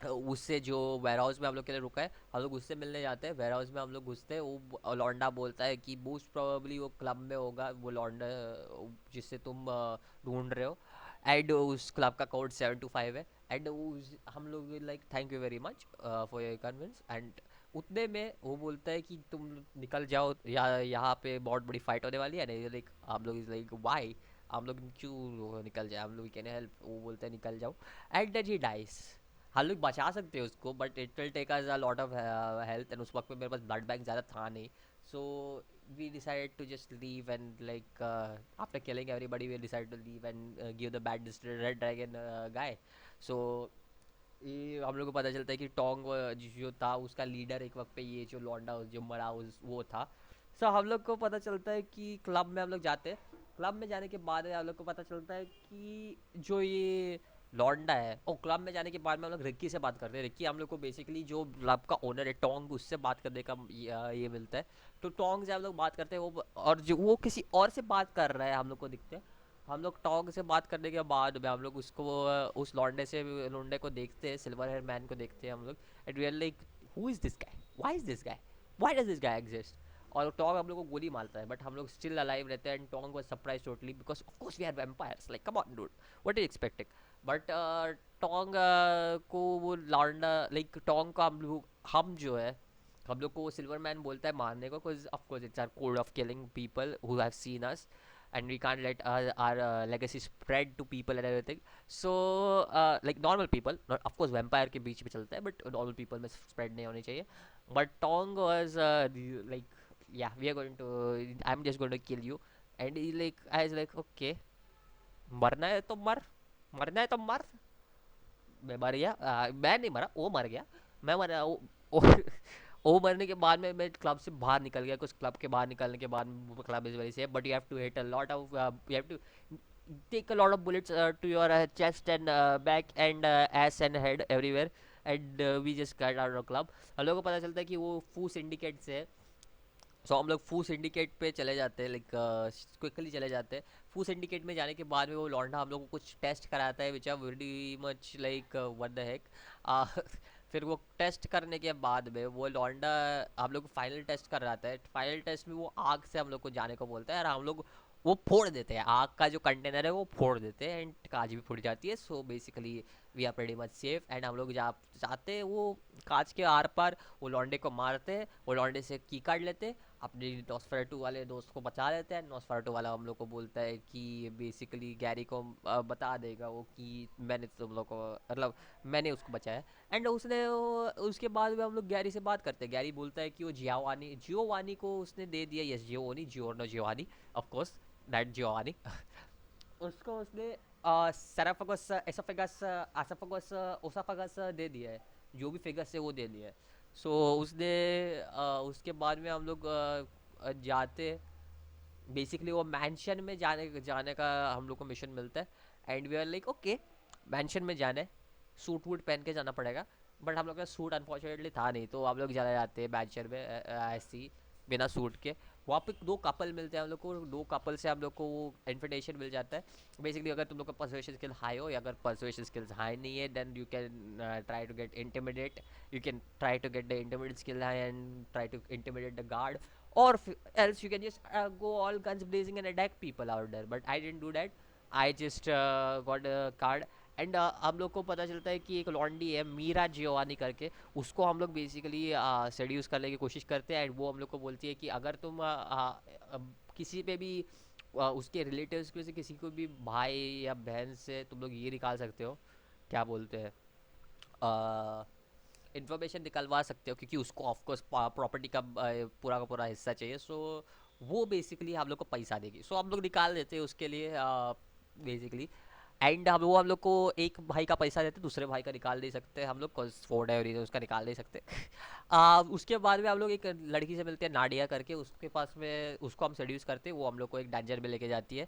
उससे जो वेयर हाउस में हम लोग के लिए रुका है, हम लोग उससे मिलने जाते हैं। वेयर हाउस में हम लोग घुसते हैं, वो लौंडा बोलता है कि मोस्ट प्रोबेबली वो क्लब में होगा, वो लौंडा जिससे तुम ढूंढ रहे हो। एंड उस क्लब का कोड 725 है। एंड हम लोग like thank you very much for your convince. And उतने में वो बोलता है कि तुम निकल जाओ, या यहाँ पे बहुत बड़ी फाइट होने वाली है। लाइक हम लोग इज लाइक वाई, हम लोग क्यों निकल जाए, हम लोग कैन हेल्प, वो बोलते हैं निकल जाओ। And then he dies. हम लोग बचा सकते हैं उसको, but it will take us a lot of health, and उस वक्त में मेरे पास ब्लड बैंक ज़्यादा था नहीं। So we decided to just leave, and like after killing everybody we decide to leave and give the bad red dragon guy. So ये हम लोग को पता चलता है कि टोंग जो था उसका लीडर एक वक्त पे ये जो लौंडा जो मरा वो था। सो हम लोग को पता चलता है कि क्लब में हम लोग जाते हैं। क्लब में जाने के बाद हम लोग को पता चलता है कि जो ये लौंडा है, ओ क्लब में जाने के बाद में हम लोग रिक्की से बात करते हैं। रिक्की हम लोग को बेसिकली जो क्लब का ओनर है टोंग, उससे बात करने का ये मिलता है। तो टोंग से हम लोग बात करते हैं, वो और जो वो किसी और से बात कर रहा है हम लोग को दिखते हैं। हम लोग टोंग से बात करने के बाद में हम लोग उसको उस लौंडे को देखते हैं, सिल्वर हेयर मैन को देखते हैं हम लोग। And we are like who is this guy, why is this guy, why does this guy exist. और टोंग हम लोग को गोली मारता है, बट हम लोग स्टिल अलाइव रहते हैं। And Tong was surprise totally, because of course we are vampires, like come on dude, what are you expecting. But Tong को वो लौंडा, लाइक टोंग को हम जो है हम लोग को सिल्वर मैन बोलता है मारने को, because of course it's our code of killing people who have seen us, and we can't let our legacy spread to people and everything. So like normal people, not of course vampire के बीच में चलता है, but normal people में spread नहीं होनी चाहिए। But Tong was like yeah, we are going to, I'm just going to kill you। And he like, I was like okay, मरना है तो मर, मरना है तो मर। मैं मर गया, मैं नहीं मरा, वो मर गया। मैं मरा वो वो मरने के बाद में मैं क्लब से बाहर निकल गया। कुछ क्लब के बाहर निकलने के बाद club is very safe, but you have to hit a lot of, you have to take a lot of bullets to your chest and back and ass and head everywhere। and we just got out of club। हम लोगों को पता चलता है कि वो फू syndicate से है। सो हम लोग फू सिंडिकेट पे चले जाते हैं, लाइक क्विकली चले जाते हैं। फू सिंडिकेट में जाने के बाद में वो लौंडा हम लोग को कुछ टेस्ट कराता है, which are very much like what the heck. फिर वो टेस्ट करने के बाद में वो लौंडा हम लोग को फाइनल टेस्ट कराता है। फाइनल टेस्ट में वो आग से हम लोग को जाने को बोलता है, और हम लोग वो फोड़ देते हैं, आग का जो कंटेनर है वो फोड़ देते हैं, एंड कांच भी फूट जाती है। So basically we are pretty much safe. And हम लोग जाते हैं वो कांच के आर पार, वो लौंडे को मारते हैं, वो लौंडे से की काट लेते हैं, अपने नॉस्फेरेटू वाले दोस्त को बचा लेते हैं। नॉस्फेरेटू वाला हम लोग को बोलता है कि बेसिकली गैरी को बता देगा वो कि मैंने तुम लोग को, मतलब मैंने उसको बचाया। एंड उसके बाद में हम लोग गैरी से बात करते हैं। गैरी बोलता है कि वो जियोवानी को उसने दे दिया। Yes, Giovanni of course, that Giovanni उसको उसने सेराफगस एसोफेगस एसोफेगस ओसाफगस दे दिया है, जो भी फिगस है वो दे दिया है। सो उसने उसके बाद में हम लोग जाते, बेसिकली वो मैंशन में जाने जाने का हम लोग को मिशन मिलता है। And we are like okay, mansion में जाना है, सूट वूट पहन के जाना पड़ेगा। बट हम लोग का सूट अनफॉर्चुनेटली था नहीं, तो हम लोग चले जाते हैं मैंशन में ऐसे ही बिना सूट के। वहाँ पे दो कपल मिलते हैं हम लोग को, दो कपल से हम लोग को वो इन्विटेशन मिल जाता है। बेसिकली अगर तुम लोग का परसुएशन स्किल हाई हो, या अगर परसुएशन स्किल्स हाई नहीं है, then you can try to get intimidate, you can try to get the intimidate skill high and try to intimidate the guard. or else you can just go all guns blazing and attack people out there. But I didn't do that. I just got a card. And हम लोग को पता चलता है कि एक लॉन्डी है Meera Giovanni करके, उसको हम लोग बेसिकली सेड्यूस करने की कोशिश करते हैं। एंड वो हम लोग को बोलती है कि अगर तुम किसी पे भी उसके रिलेटिव्स में से किसी को भी भाई या बहन से तुम लोग ये निकाल सकते हो, क्या बोलते हैं, इन्फॉर्मेशन निकलवा सकते हो, क्योंकि उसको ऑफकोर्स प्रॉपर्टी का पूरा हिस्सा चाहिए। सो वो बेसिकली हम लोग को पैसा देगी। सो हम लोग निकाल देते हैं उसके लिए बेसिकली। एंड हम लोग को एक भाई का पैसा देते, दूसरे भाई का निकाल नहीं सकते हम लोग, कॉज फोर्ड है रीजन उसका निकाल नहीं सकते। उसके बाद में हम लोग एक लड़की से मिलते हैं नाडिया करके, उसके पास में उसको हम सेड्यूस करते हैं, वो हम लोग को एक डंजन में लेके जाती है।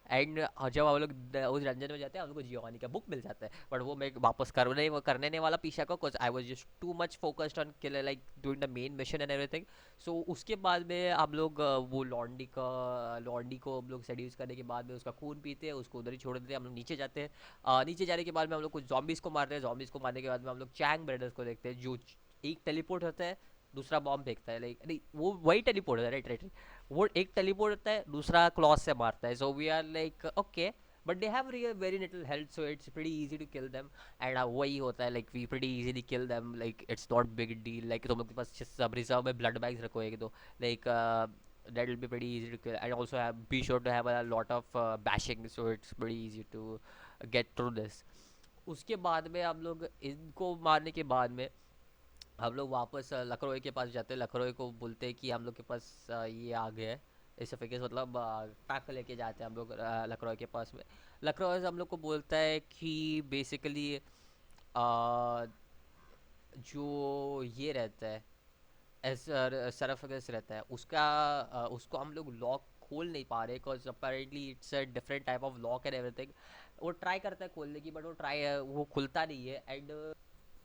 एंड जब हम लोग उस रंजन में जाते हैं हम लोग को जियोवानी का बुक मिल जाता है। बट वो मैं वापस करने नहीं वाला पीछा को, because I was just too much focused on kill like doing the main mission and everything. So उसके बाद में हम लोग वो लॉन्डी को हम लोग सेड्यूस करने के बाद में उसका खून पीते हैं, उसको उधर ही छोड़ देते हैं। हम लोग नीचे जाते हैं। नीचे जाने के बाद में हम लोग कुछ जॉम्बीज को मारते हैं। जॉम्बीज को मारने के बाद में हम लोग चैंग ब्रदर्स को देखते हैं, जो एक टेलीपोर्ट होता है, दूसरा बॉम्ब फेंकता है। लाइक नहीं, वो वही टेलीपोर्ट होता है, राइट राइट। वो एक टेलीपोर्ट होता है, दूसरा क्लॉस से मारता है। So we are like okay, but they have real very little health, so it's pretty easy to kill them. And वही होता है, like we pretty easily kill them, like it's not big deal. Like तुम लोग के पास सब reserve में blood bags रखो एक दो, like that will be pretty easy to kill, and also be sure to have a lot of bashing, so it's pretty easy to get through this. उसके बाद में हम लोग इनको मारने के बाद में हम लोग वापस लखनऊ के पास जाते हैं। लखनऊ को बोलते हैं कि हम लोग के पास ये आ गया है, इस फिकेस मतलब पैक लेके जाते हैं हम लोग लखनऊ के पास में। लखनऊ से हम लोग को बोलता है कि बेसिकली जो ये रहता है सरफेस रहता है उसका, उसको हम लोग लॉक खोल नहीं पा रहे, because apparently it's a different type of lock and everything. वो ट्राई करता है खोलने की, बट वो खुलता नहीं है। एंड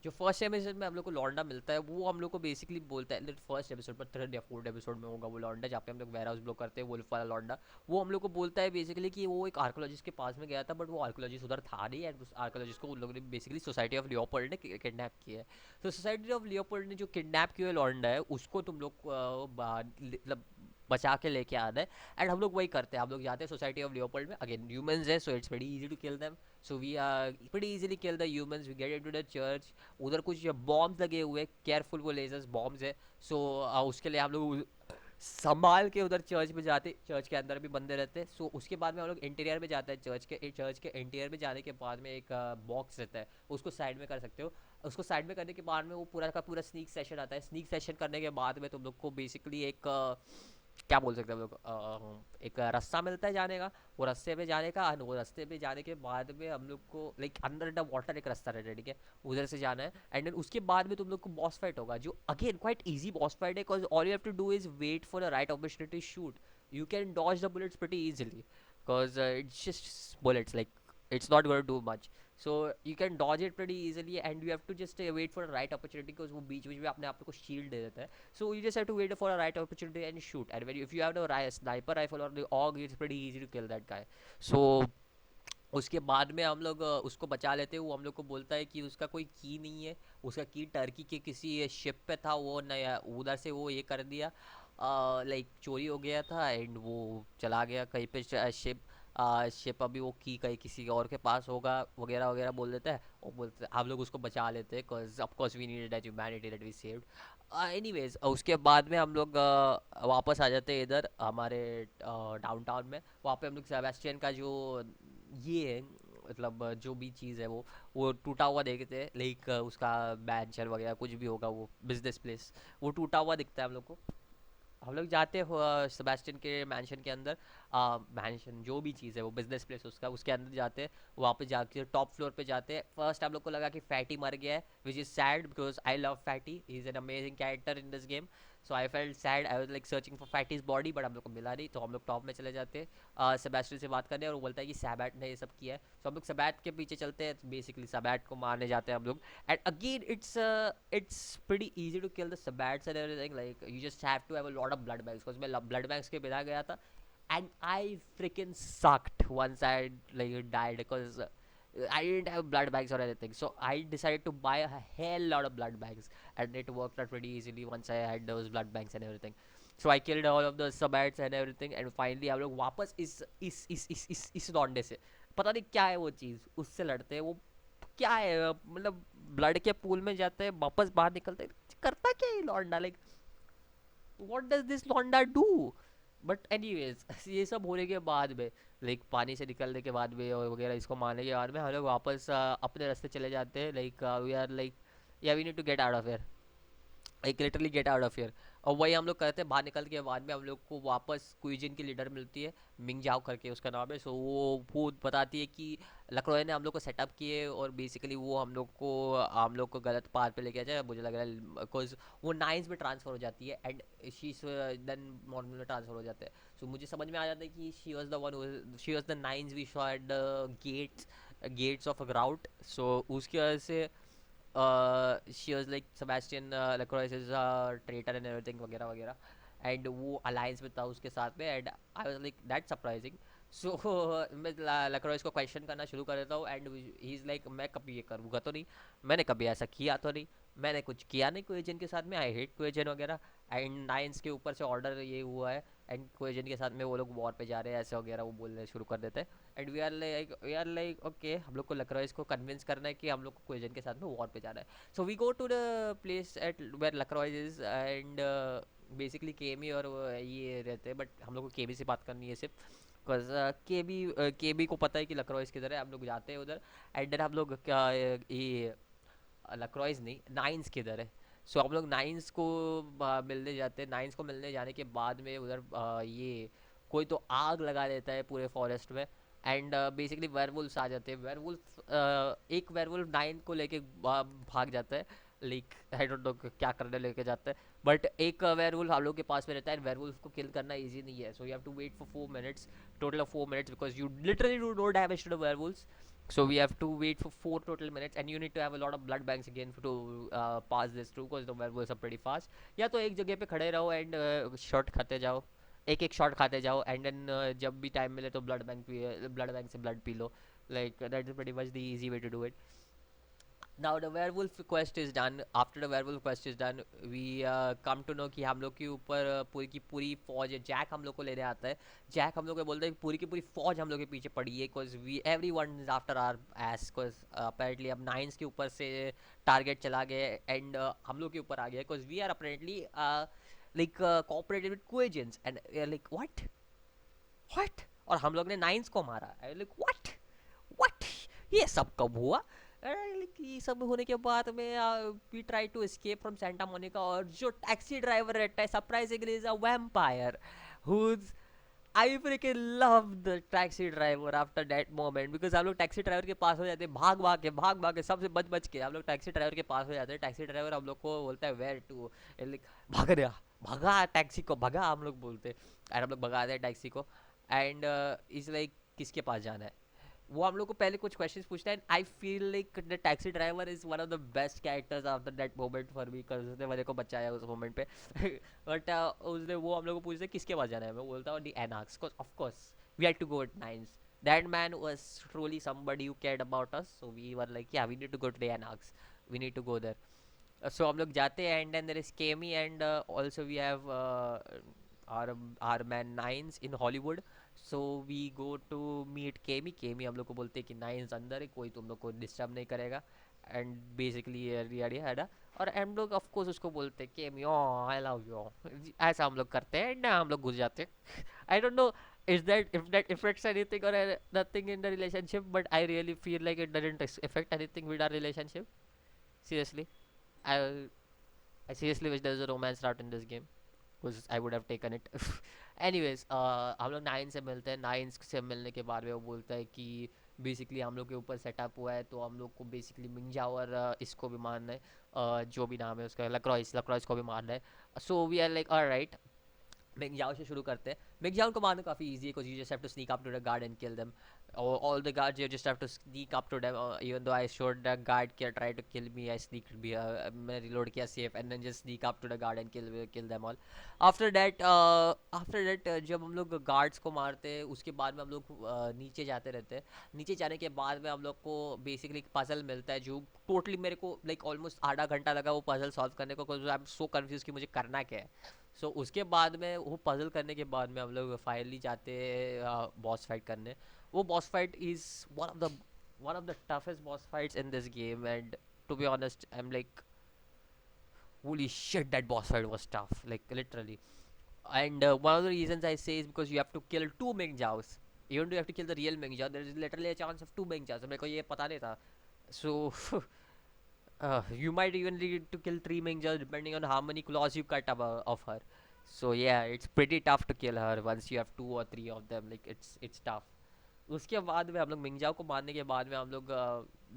जो फर्स्ट एपिसोड में हम लोग को लौंडा मिलता है, वो हम लोग को बेसिकली बोलता है, फर्स्ट एपिसोड पर थर्ड या फोर्थ एपिसोड में होगा वो लौंडा, जहाँ पे हम लोग वेयर हाउस ब्लॉक करते हैं, वुल्फ वाला लौंडा। वो हम लोग को बोलता है बेसिकली कि वो एक आर्कोलॉजिस्ट के पास में गया था, बट वो आर्कोलॉजिस्ट उधर था नहीं, एंड उस आर्कोलॉजिस्ट को उन लोगों ने बेसिकली सोसाइटी ऑफ लियोपोल्ड ने किडनैप किया है। तो सोसाइटी ऑफ लियोपोल्ड ने जो किडनैप किया लौंडा है, उसको तुम लोग मतलब बचा के लेके आना है। एंड हम लोग वही करते हैं, हम लोग जाते हैं सोसाइटी ऑफ लियोपोल्ड में, अगेन ह्यूमंस है, so it's very easy to kill them. So we pretty easily kill the humans, we get into the church। उधर कुछ बॉम्ब्स लगे हुए, केयरफुल वो लेजर्स बॉम्ब्स है। सो उसके लिए हम लोग संभाल के उधर चर्च में जाते, चर्च के अंदर भी बंदे रहते हैं। सो उसके बाद में हम लोग इंटीरियर में जाते हैं, चर्च के इंटीरियर में जाने के बाद में एक बॉक्स रहता है, उसको साइड में कर सकते हो। उसको साइड में करने के बाद में वो पूरा का पूरा स्नीक सेशन आता है। स्नीक सेशन करने के बाद में तुम लोग को बेसिकली एक क्या बोल सकते हैं हम लोग, एक रास्ता मिलता है जाने का। वो रास्ते पे जाने का, वो रास्ते पे जाने के बाद में हम लोग को लाइक अंडर द वाटर एक रास्ता रहता है, ठीक है, उधर से जाना है। एंड देन उसके बाद में तुम लोग को बॉस फाइट होगा, जो again quite easy boss fight है, because all you have to do is wait for the right opportunity shoot. You can dodge the bullets pretty easily, because it's just bullets, like it's not going to do much, so you can dodge it pretty easily, and you have to just wait for the right opportunity, because वो बीच बीच में अपने आप को shield दे देता है। so you just have to wait for a right opportunity and shoot, and when if you have the sniper rifle or the AUG, it's pretty easy to kill that guy। so उसके बाद में हम लोग उसको बचा लेते हैं। वो हम लोग को बोलता है कि उसका कोई की नहीं है, उसका की टर्की के किसी शिप पे था, वो नया उधर से वो ये कर दिया, लाइक चोरी हो गया था, एंड वो चला गया कहीं पे शिप। शिप अभी वो की कहीं किसी और के पास होगा वगैरह वगैरह बोल देता है। और बोलते हैं हम लोग उसको बचा लेते हैं, because of course we needed that humanity that we saved. Anyways उसके बाद में हम लोग वापस आ जाते हैं इधर हमारे डाउनटाउन में। वहाँ पे हम लोग सेबेस्टियन का जो ये है, मतलब जो भी चीज़ है वो टूटा हुआ देखते हैं, लाइक उसका मैंशन वगैरह कुछ भी होगा, वो बिजनेस प्लेस वो टूटा हुआ दिखता है हम लोग को। हम लोग जाते हैं सेबेस्टियन के मैंशन के अंदर। मैंशन जो भी चीज़ है वो बिजनेस प्लेस उसका, उसके अंदर जाते हैं। वहाँ पे जाके टॉप फ्लोर पे जाते हैं। फर्स्ट हम लोग को लगा कि फैटी मर गया है, which is sad, because I love Fatty, he is an amazing character in this game. So I felt sad, I was like searching for Fatty's body, but हम लोग को मिला नहीं। तो हम लोग टॉप में चले जाते हैं सेबेस्टियन से बात करने, और वो बोलता है कि सैबैट ने ये सब किया है। तो हम लोग सैबैट के पीछे चलते हैं, बेसिकली सैबैट को मारने जाते हैं हम लोग। And again, it's pretty easy to kill the Sabbats and everything. Like you just have to have a lot of blood banks. Because मैं blood banks के बिना गया था, and I freaking sucked once I like died, because I didn't have blood bags or anything. So I decided to buy a hell lot of blood bags, and it worked out pretty easily once I had those blood banks and everything. So I killed all of the Sabbats and everything and finally हम लोग वापस इस लौंडे से, पता नहीं क्या है वो चीज़, उससे लड़ते हैं। वो क्या है, मतलब ब्लड के पूल में जाते हैं, वापस बाहर निकलते हैं, करता क्या है ये लौंडा, लाइक व्हाट डज दिस लौंडा डू। बट एनीवेज ये सब होने के बाद में, लाइक पानी से निकलने के बाद में और वगैरह इसको मारने के बाद में हम लोग वापस अपने रास्ते चले जाते हैं, लाइक वी आर लाइक या we need to get out of here, like literally get out of here. और वही हम लोग करते हैं, बाहर निकल के बाद में हम लोग को वापस क्विजिन की लीडर मिलती है, मिंग जाओ करके उसका नाम है। सो वो बताती है कि लक्रोय ने हम लोग को सेटअप किए और बेसिकली वो हम लोग को गलत पाथ पे लेके जाए, मुझे लग रहा है बिकॉज वो नाइन्स में ट्रांसफर हो जाती है एंड शी देन नॉर्मल में ट्रांसफर हो जाते हैं। सो मुझे समझ में आ जाता है कि she was the Nines we saw at the gates of a grout. So उसकी वजह से she was like Sebastian Lacroix is a traitor and everything वगैरह वगैरह, एंड वो अलायंस में था उसके साथ में, and I was like that surprising. So मैं लक्रोइस को क्वेश्चन करना शुरू कर देता हूँ एंड ही इज़ लाइक मैं कभी ये करूँगा तो नहीं, मैंने कभी ऐसा किया तो नहीं, मैंने कुछ किया नहीं क्वेजन के साथ में, आई हेट क्वेजन वगैरह, एंड नाइन्स के ऊपर से ऑर्डर ये हुआ है एंड क्वेजन के साथ में वो लोग वॉर पे जा रहे हैं ऐसे वगैरह वो बोलने शुरू कर देते हैं। And we are like okay, हम लोग को लक्रोइस को कन्विंस करना है कि हम लोग को क्वेजन के साथ में वॉर पे जाना है। So we go to the place at where LaCroix is and basically Kemi और ये रहते हैं, बट हम लोग को केमी से बात करनी है सिर्फ, बिकॉज केबी को पता है कि लक्रोइस किधर है। हम लोग जाते हैं उधर एंड देन हम लोग क्या ये लक्रोइस नहीं, नाइन्स किधर है। सो हम लोग नाइन्स को मिलने जाते हैं। नाइन्स को मिलने जाने के बाद में उधर ये कोई तो आग लगा देता है पूरे फॉरेस्ट में एंड बेसिकली वेयरवुल्फ्स आ जाते हैं। एक वेयरवुल्फ नाइन को लेके भाग जाता है, लाइक आई डोंट नो क्या करने लेके जाता है, बट एक वेयरवुल्फ हम लोग के पास में रहता है। वेयरवुल्फ को किल करना इजी नहीं है, so you have to wait for 4 minutes, total of 4 minutes, because you literally do no damage to the werewolves. So we have to wait for 4 total minutes, and you need to have a lot of blood banks again to pass this through, because the werewolves are pretty fast. या तो एक जगह पे खड़े रहो and shot खाते जाओ, एक एक शॉट खाते जाओ एंड देन जब भी टाइम मिले तो ब्लड बैंक से ब्लड पी लो, like that is pretty much the easy way to do it. Now the werewolf quest is done. After the werewolf quest is done, we come to know कि हम लोग के ऊपर पूरी की पूरी फौज है। जैक हम लोग को लेने आता है। जैक हम लोग को बोलता है कि पूरी की पूरी फौज हम लोग के पीछे पड़ी है, because we everyone is after R S, because apparently अब नाइन्स के ऊपर से टारगेट चला गया एंड हम लोग के ऊपर आ गया, because we are apparently like cooperated with Kuei-jins and like what what, और हम लोग ने नाइन्स को मारा, लाइक व्हाट व्हाट, ये सब कब हुआ। Like, ये सब होने के बाद में we try to escape from Santa Monica, और जो टैक्सी ड्राइवर रहता है surprisingly is a vampire whose I freaking love the taxi driver after that moment, because हम लोग टैक्सी ड्राइवर के पास हो जाते हैं भाग भाग के सबसे बच बच के हम लोग टैक्सी ड्राइवर के पास हो जाते हैं। टैक्सी ड्राइवर हम लोग को बोलता है वेयर टू, लाइक भाग रहा, भगा टैक्सी को भगा, हम लोग बोलते हैं एंड हम लोग भगाते हैं टैक्सी को एंड इज लाइक किसके पास जाना है। वो हम लोग को पहले कुछ क्वेश्चंस पूछता है, I feel like the taxi driver is one of the best characters after that moment for me, because उसने मेरे को बचाया उस मोमेंट पे बट उसने वो हम लोग को पूछता है किसके पास जाना है, मैं बोलता हूँ the Anarchs, of course we had to go at Nines, that man was truly somebody who cared about us, so we were like या we need to go to the Anarchs, we need to go there. So हम लोग जाते हैं and then there is Kemi and also we have our man Nines in Hollywood. So we go to meet Kemi. Kemi हम लोग को बोलते हैं कि नाइन्स अंदर है, कोई तुम लोग को डिस्टर्ब नहीं करेगा एंड बेसिकली है। और हम लोग ऑफ कोर्स उसको बोलते हैं केमी ओ आई लव यू, ऐसा हम लोग करते हैं एंड हम लोग घुस जाते हैं। I don't no is that if that affects anything or nothing in the relationship, but I really feel like it doesn't affect anything with our relationship, seriously. i I seriously wish there was a romance route in this game, because I would have taken it. Anyways, हम लोग nine से मिलते हैं। Nine से मिलने के बाद में वो बोलता है कि बेसिकली हम लोग के ऊपर सेटअप हुआ है, तो हम लोग को बेसिकली मिंजा और इसको भी मारना है, जो भी नाम है उसका, लक्रॉइस लक्रॉइस को भी मारना है। So we are like alright, Ming Xiao से शुरू करते हैं। मिंगजाओ को मारना काफ़ी इजी है, because you just have to sneak up to the guard and kill them, all the guards you just have to sneak up to them, even though I showed the guard try to kill me, I sneaked मैं reload किया safe and then just sneak up to the guard and kill them all. After that जब हम लोग guards को मारते हैं उसके बाद में हम लोग नीचे जाते रहते हैं। नीचे जाने के बाद में हम लोग को बेसिकली एक पजल मिलता है, जो टोटली मेरे को लाइक ऑलमोस्ट आधा घंटा लगा वो पजल सॉल्व करने को, because I am so confuse कि मुझे करना क्या है। सो उसके बाद में वो पजल करने के बाद में हम लोग फाइनली जाते हैं बॉस फाइट करने. वो boss fight is one of the toughest boss fights in this game. And to be honest I am like holy shit, that boss fight was tough, like literally. And one of the reasons I say is because you have to kill two Ming Jaos. Even though you have to kill the real Ming Jao, there is literally a chance of two Ming Jaos. मेरे को ये पता नहीं था. So you might even need to kill three Ming Jaos depending on how many claws you cut of her. So yeah, it's pretty tough to kill her once you have two or three of them. Like it's tough. उसके बाद में हम लोग मिंगजाओ को मारने के बाद में हम लोग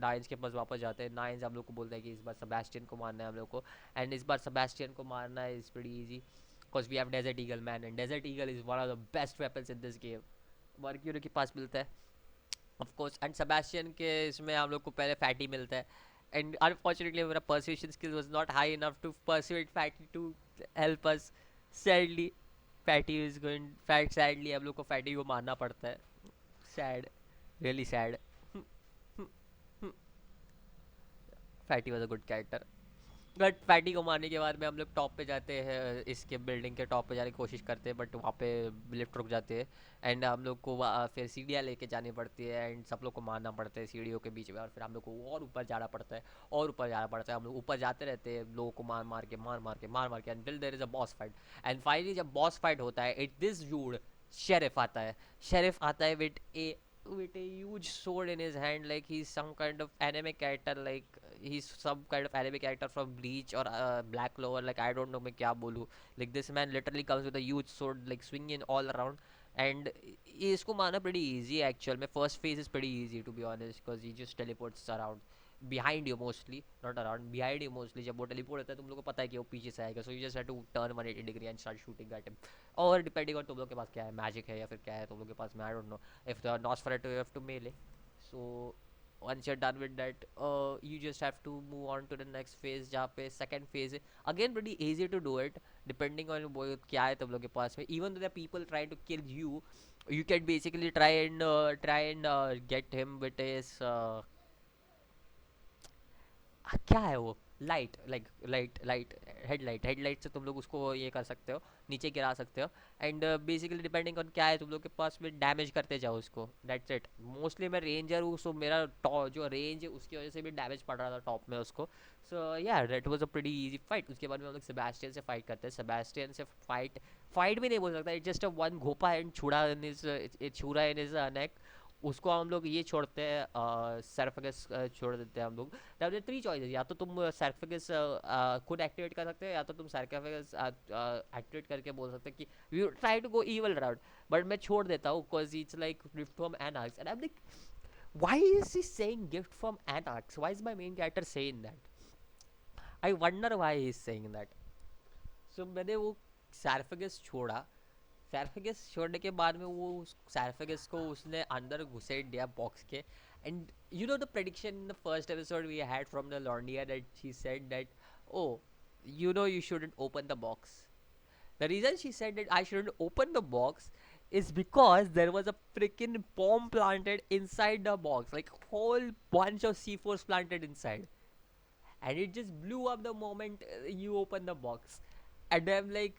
नाइन्स के पास वापस जाते हैं. नाइन्स हम लोग को बोलता है कि इस बार सेबेस्टियन को मारना है हम लोग को. एंड इस बार सेबेस्टियन को मारना is pretty easy because we have desert eagle man. And desert eagle is one of the best weapons in this game. Mercury के पास मिलता है ऑफ कोर्स. एंड सेबेस्टियन के इसमें हम लोग को पहले फैटी मिलता है. एंड अनफॉर्चुनेटली मेरा परsuasion skills was not high enough to persuade Fatty to help us. Sadly Fatty is going fat. Sadly हम लोग को Fatty को मारना पड़ता है. Sad, really sad. Fatty was a good character. But fatty को मारने के बाद में हम लोग टॉप पे जाते हैं. इसके बिल्डिंग के टॉप पे जाने की कोशिश करते हैं बट वहाँ पे लिफ्ट रुक जाते हैं. एंड हम लोग को फिर सीढ़ियाँ लेके जानी पड़ती है. एंड सब लोग को मारना पड़ता है सीढ़ियों के बीच में. और फिर हम लोग को और ऊपर जाना पड़ता है और ऊपर जाना पड़ता है. हम लोग ऊपर जाते रहते हैं लोगों को मार मार के and there is a boss fight. And finally जब बॉस फाइट होता है इट दिस ड्यूड शेरिफ आता है. शेरिफ आता है with a huge sword in his hand, like he's some kind of anime character, like he's some kind of anime character from Bleach or Black Clover, like I don't know मैं क्या बोलूँ. Like this man literally comes with a huge sword like swinging all around. And इसको मारना pretty easy actual में. First phase is pretty easy to be honest because he just teleports around behind you mostly, not around, behind you mostly. जब वो teleport होता है तुम लोग को पता है कि वो पीछे से आएगा. So you just have to turn 180 degree and start shooting at him. और डिपेंडिंग ऑन तुम लोग के पास क्या है, मैजिक है या फिर क्या है तुम लोग के पास में, I don't know. If they are Nosferatu you have to melee. So once you're done with that you just have to move on to the next phase जहाँ पे second phase है. Again pretty easy to do it depending on क्या है तुम लोग के पास में. Even though the people trying to kill you, you can basically try and get him with his क्या है वो लाइट हेडलाइट से तुम लोग उसको ये कर सकते हो, नीचे गिरा सकते हो. एंड बेसिकली डिपेंडिंग ऑन क्या है तुम लोग के पास में डैमेज करते जाओ उसको. That's it. मोस्टली मैं रेंजर हूँ सो मेरा जो रेंज है उसकी वजह से भी डैमेज पड़ रहा था टॉप में उसको. सो या that was a pretty easy fight. उसके बाद में हम लोग सेबेस्टियन से फाइट करते हैं. सेबेस्टियन से फाइट भी नहीं बोल सकता. It's just a one Ghopa and छुरा इन इज नेक. उसको हम लोग ये छोड़ते हैं सर्फेगस छोड़ देते हैं हम लोग. There three choices. या तो तुम सर्फेगस खुद एक्टिवेट कर सकते हो या तो तुम सर्फेगस एक्टिवेट करके बोल सकते हो कि we try to go evil route. But मैं छोड़ देता हूँ because it's like gift from Anarchs. And I am like why is he saying gift from Anarchs? Why is my main character saying that? I wonder why he is saying that. So मैंने वो सर्फेगस छोड़ा. सैरफेगस छोड़ने के बाद में वो सैरफेगस को उसने अंदर घुसेड़ दिया बॉक्स के. And you know the prediction in the first episode we had from the Londia that she said that oh you know you shouldn't open the box. The reason she said that I shouldn't open the box is because there was a freaking bomb planted inside the box, like whole bunch of C4s planted inside, and it just blew up the moment you open the box. And I'm like,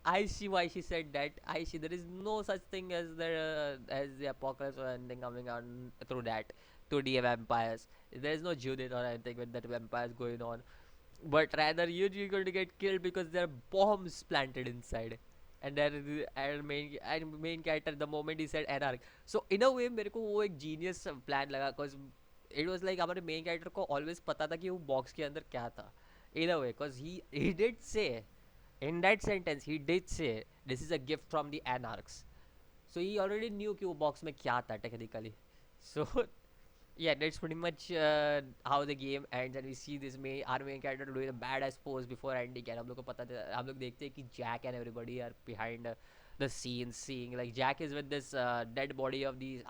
I see why she said that. I see there is no such thing as the apocalypse or anything coming on through that to the vampires. There is no Judith or anything with that vampires going on, but rather you're going to get killed because there are bombs planted inside. And then and main character the moment he said anarch. So in a way मेरे को वो एक genius plan लगा because it was like हमारे main character को always पता था कि वो box के अंदर क्या था. In a way because he did say in that sentence he did say this is a gift from the anarchs. So he already knew कि वो box में क्या था technically. So yeah, that's pretty much how the game ends, and we see this our main character doing a badass pose before ending. And हम लोग को पता था, हम लोग देखते हैं कि Jack and everybody are behind the scenes seeing like Jack is with this dead body of these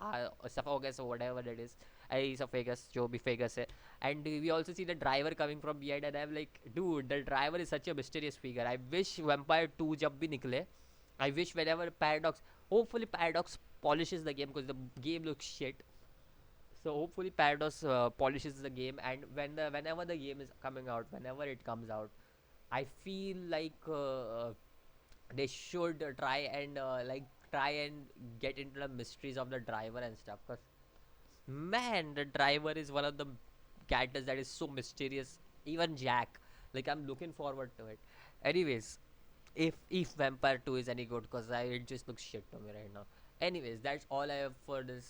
esophagus or whatever that is. Esophagus जो भी Fagus है. And we also see the driver coming from behind, and I'm like, dude, the driver is such a mysterious figure. I wish Vampire 2 जब भी निकले, I wish whenever hopefully Paradox polishes the game because the game looks shit. So hopefully Paradox polishes the game, and whenever the game is coming out, whenever it comes out, I feel like they should try and get into the mysteries of the driver and stuff. Cause man, the driver is one of the characters that is so mysterious. Even Jack, like I'm looking forward to it. Anyways, if Vampire 2 is any good, cause it just looks shit to me right now. Anyways, that's all I have for this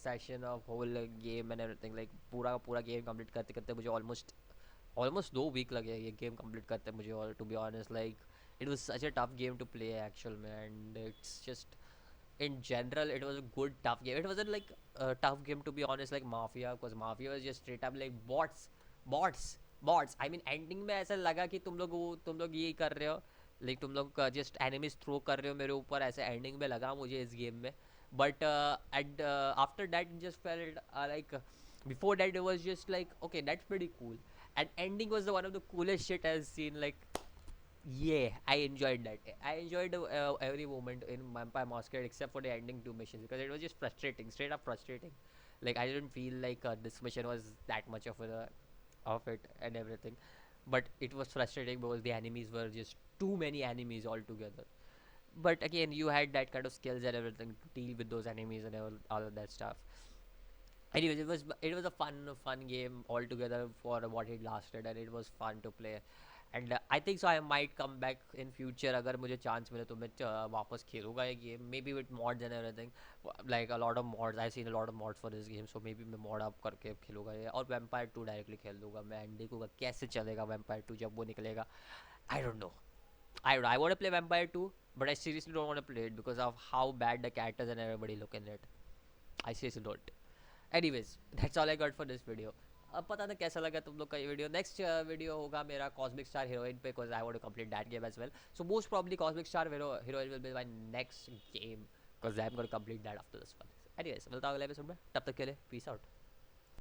session of whole game and everything. Like पूरा का पूरा game complete करते करते मुझे almost 2 week लगे ये game complete करते मुझे. और to be honest, like it was such a tough game to play actual में, and it's just in general it was a good tough game. It wasn't like a tough game to be honest like Mafia, because Mafia was just straight up like bots. I mean ending में ऐसा लगा कि तुम लोग ये कर रहे हो, like तुम लोग just enemies throw कर रहे हो मेरे ऊपर, ऐसे ending में लगा मुझे इस game में. But after that it just felt before that it was just like okay, that's pretty cool, and ending was the one of the coolest shit I've seen. Like yeah, I enjoyed that. I enjoyed every moment in Vampire Masquerade except for the ending 2 missions, because it was just frustrating, straight up frustrating. Like I didn't feel like this mission was that much of it and everything, but it was frustrating because the enemies were just too many enemies altogether. But again, you had that kind of skills and everything to deal with those enemies and all of that stuff. Anyways, it was a fun game altogether for what it lasted, and it was fun to play. And I think so I might come back in future अगर मुझे chance मिले तो मैं वापस खेलूँगा ये game, maybe with mods and everything. Like a lot of mods, I've seen a lot of mods for this game, so maybe मैं mod up करके खेलूँगा ये, और Vampire 2 डायरेक्टली खेल दूँगा मैं, एंड देखूँगा कैसे चलेगा Vampire 2 जब वो निकलेगा. I don't know. I want to play Vampire 2, but I seriously don't want to play it because of how bad the characters and everybody look in it. I seriously don't. Anyways, that's all I got for this video. अब पता नहीं कैसा लगा तुम लोग का ये video. Next video होगा मेरा कॉस्मिक स्टार हीरोइन पे, because I want to complete that game as well. So most probably Cosmic Star Heroine will be my next game, because I am gonna complete that after this one. Anyways, मिलता हूं अगले episode में. तब तक के लिए peace out.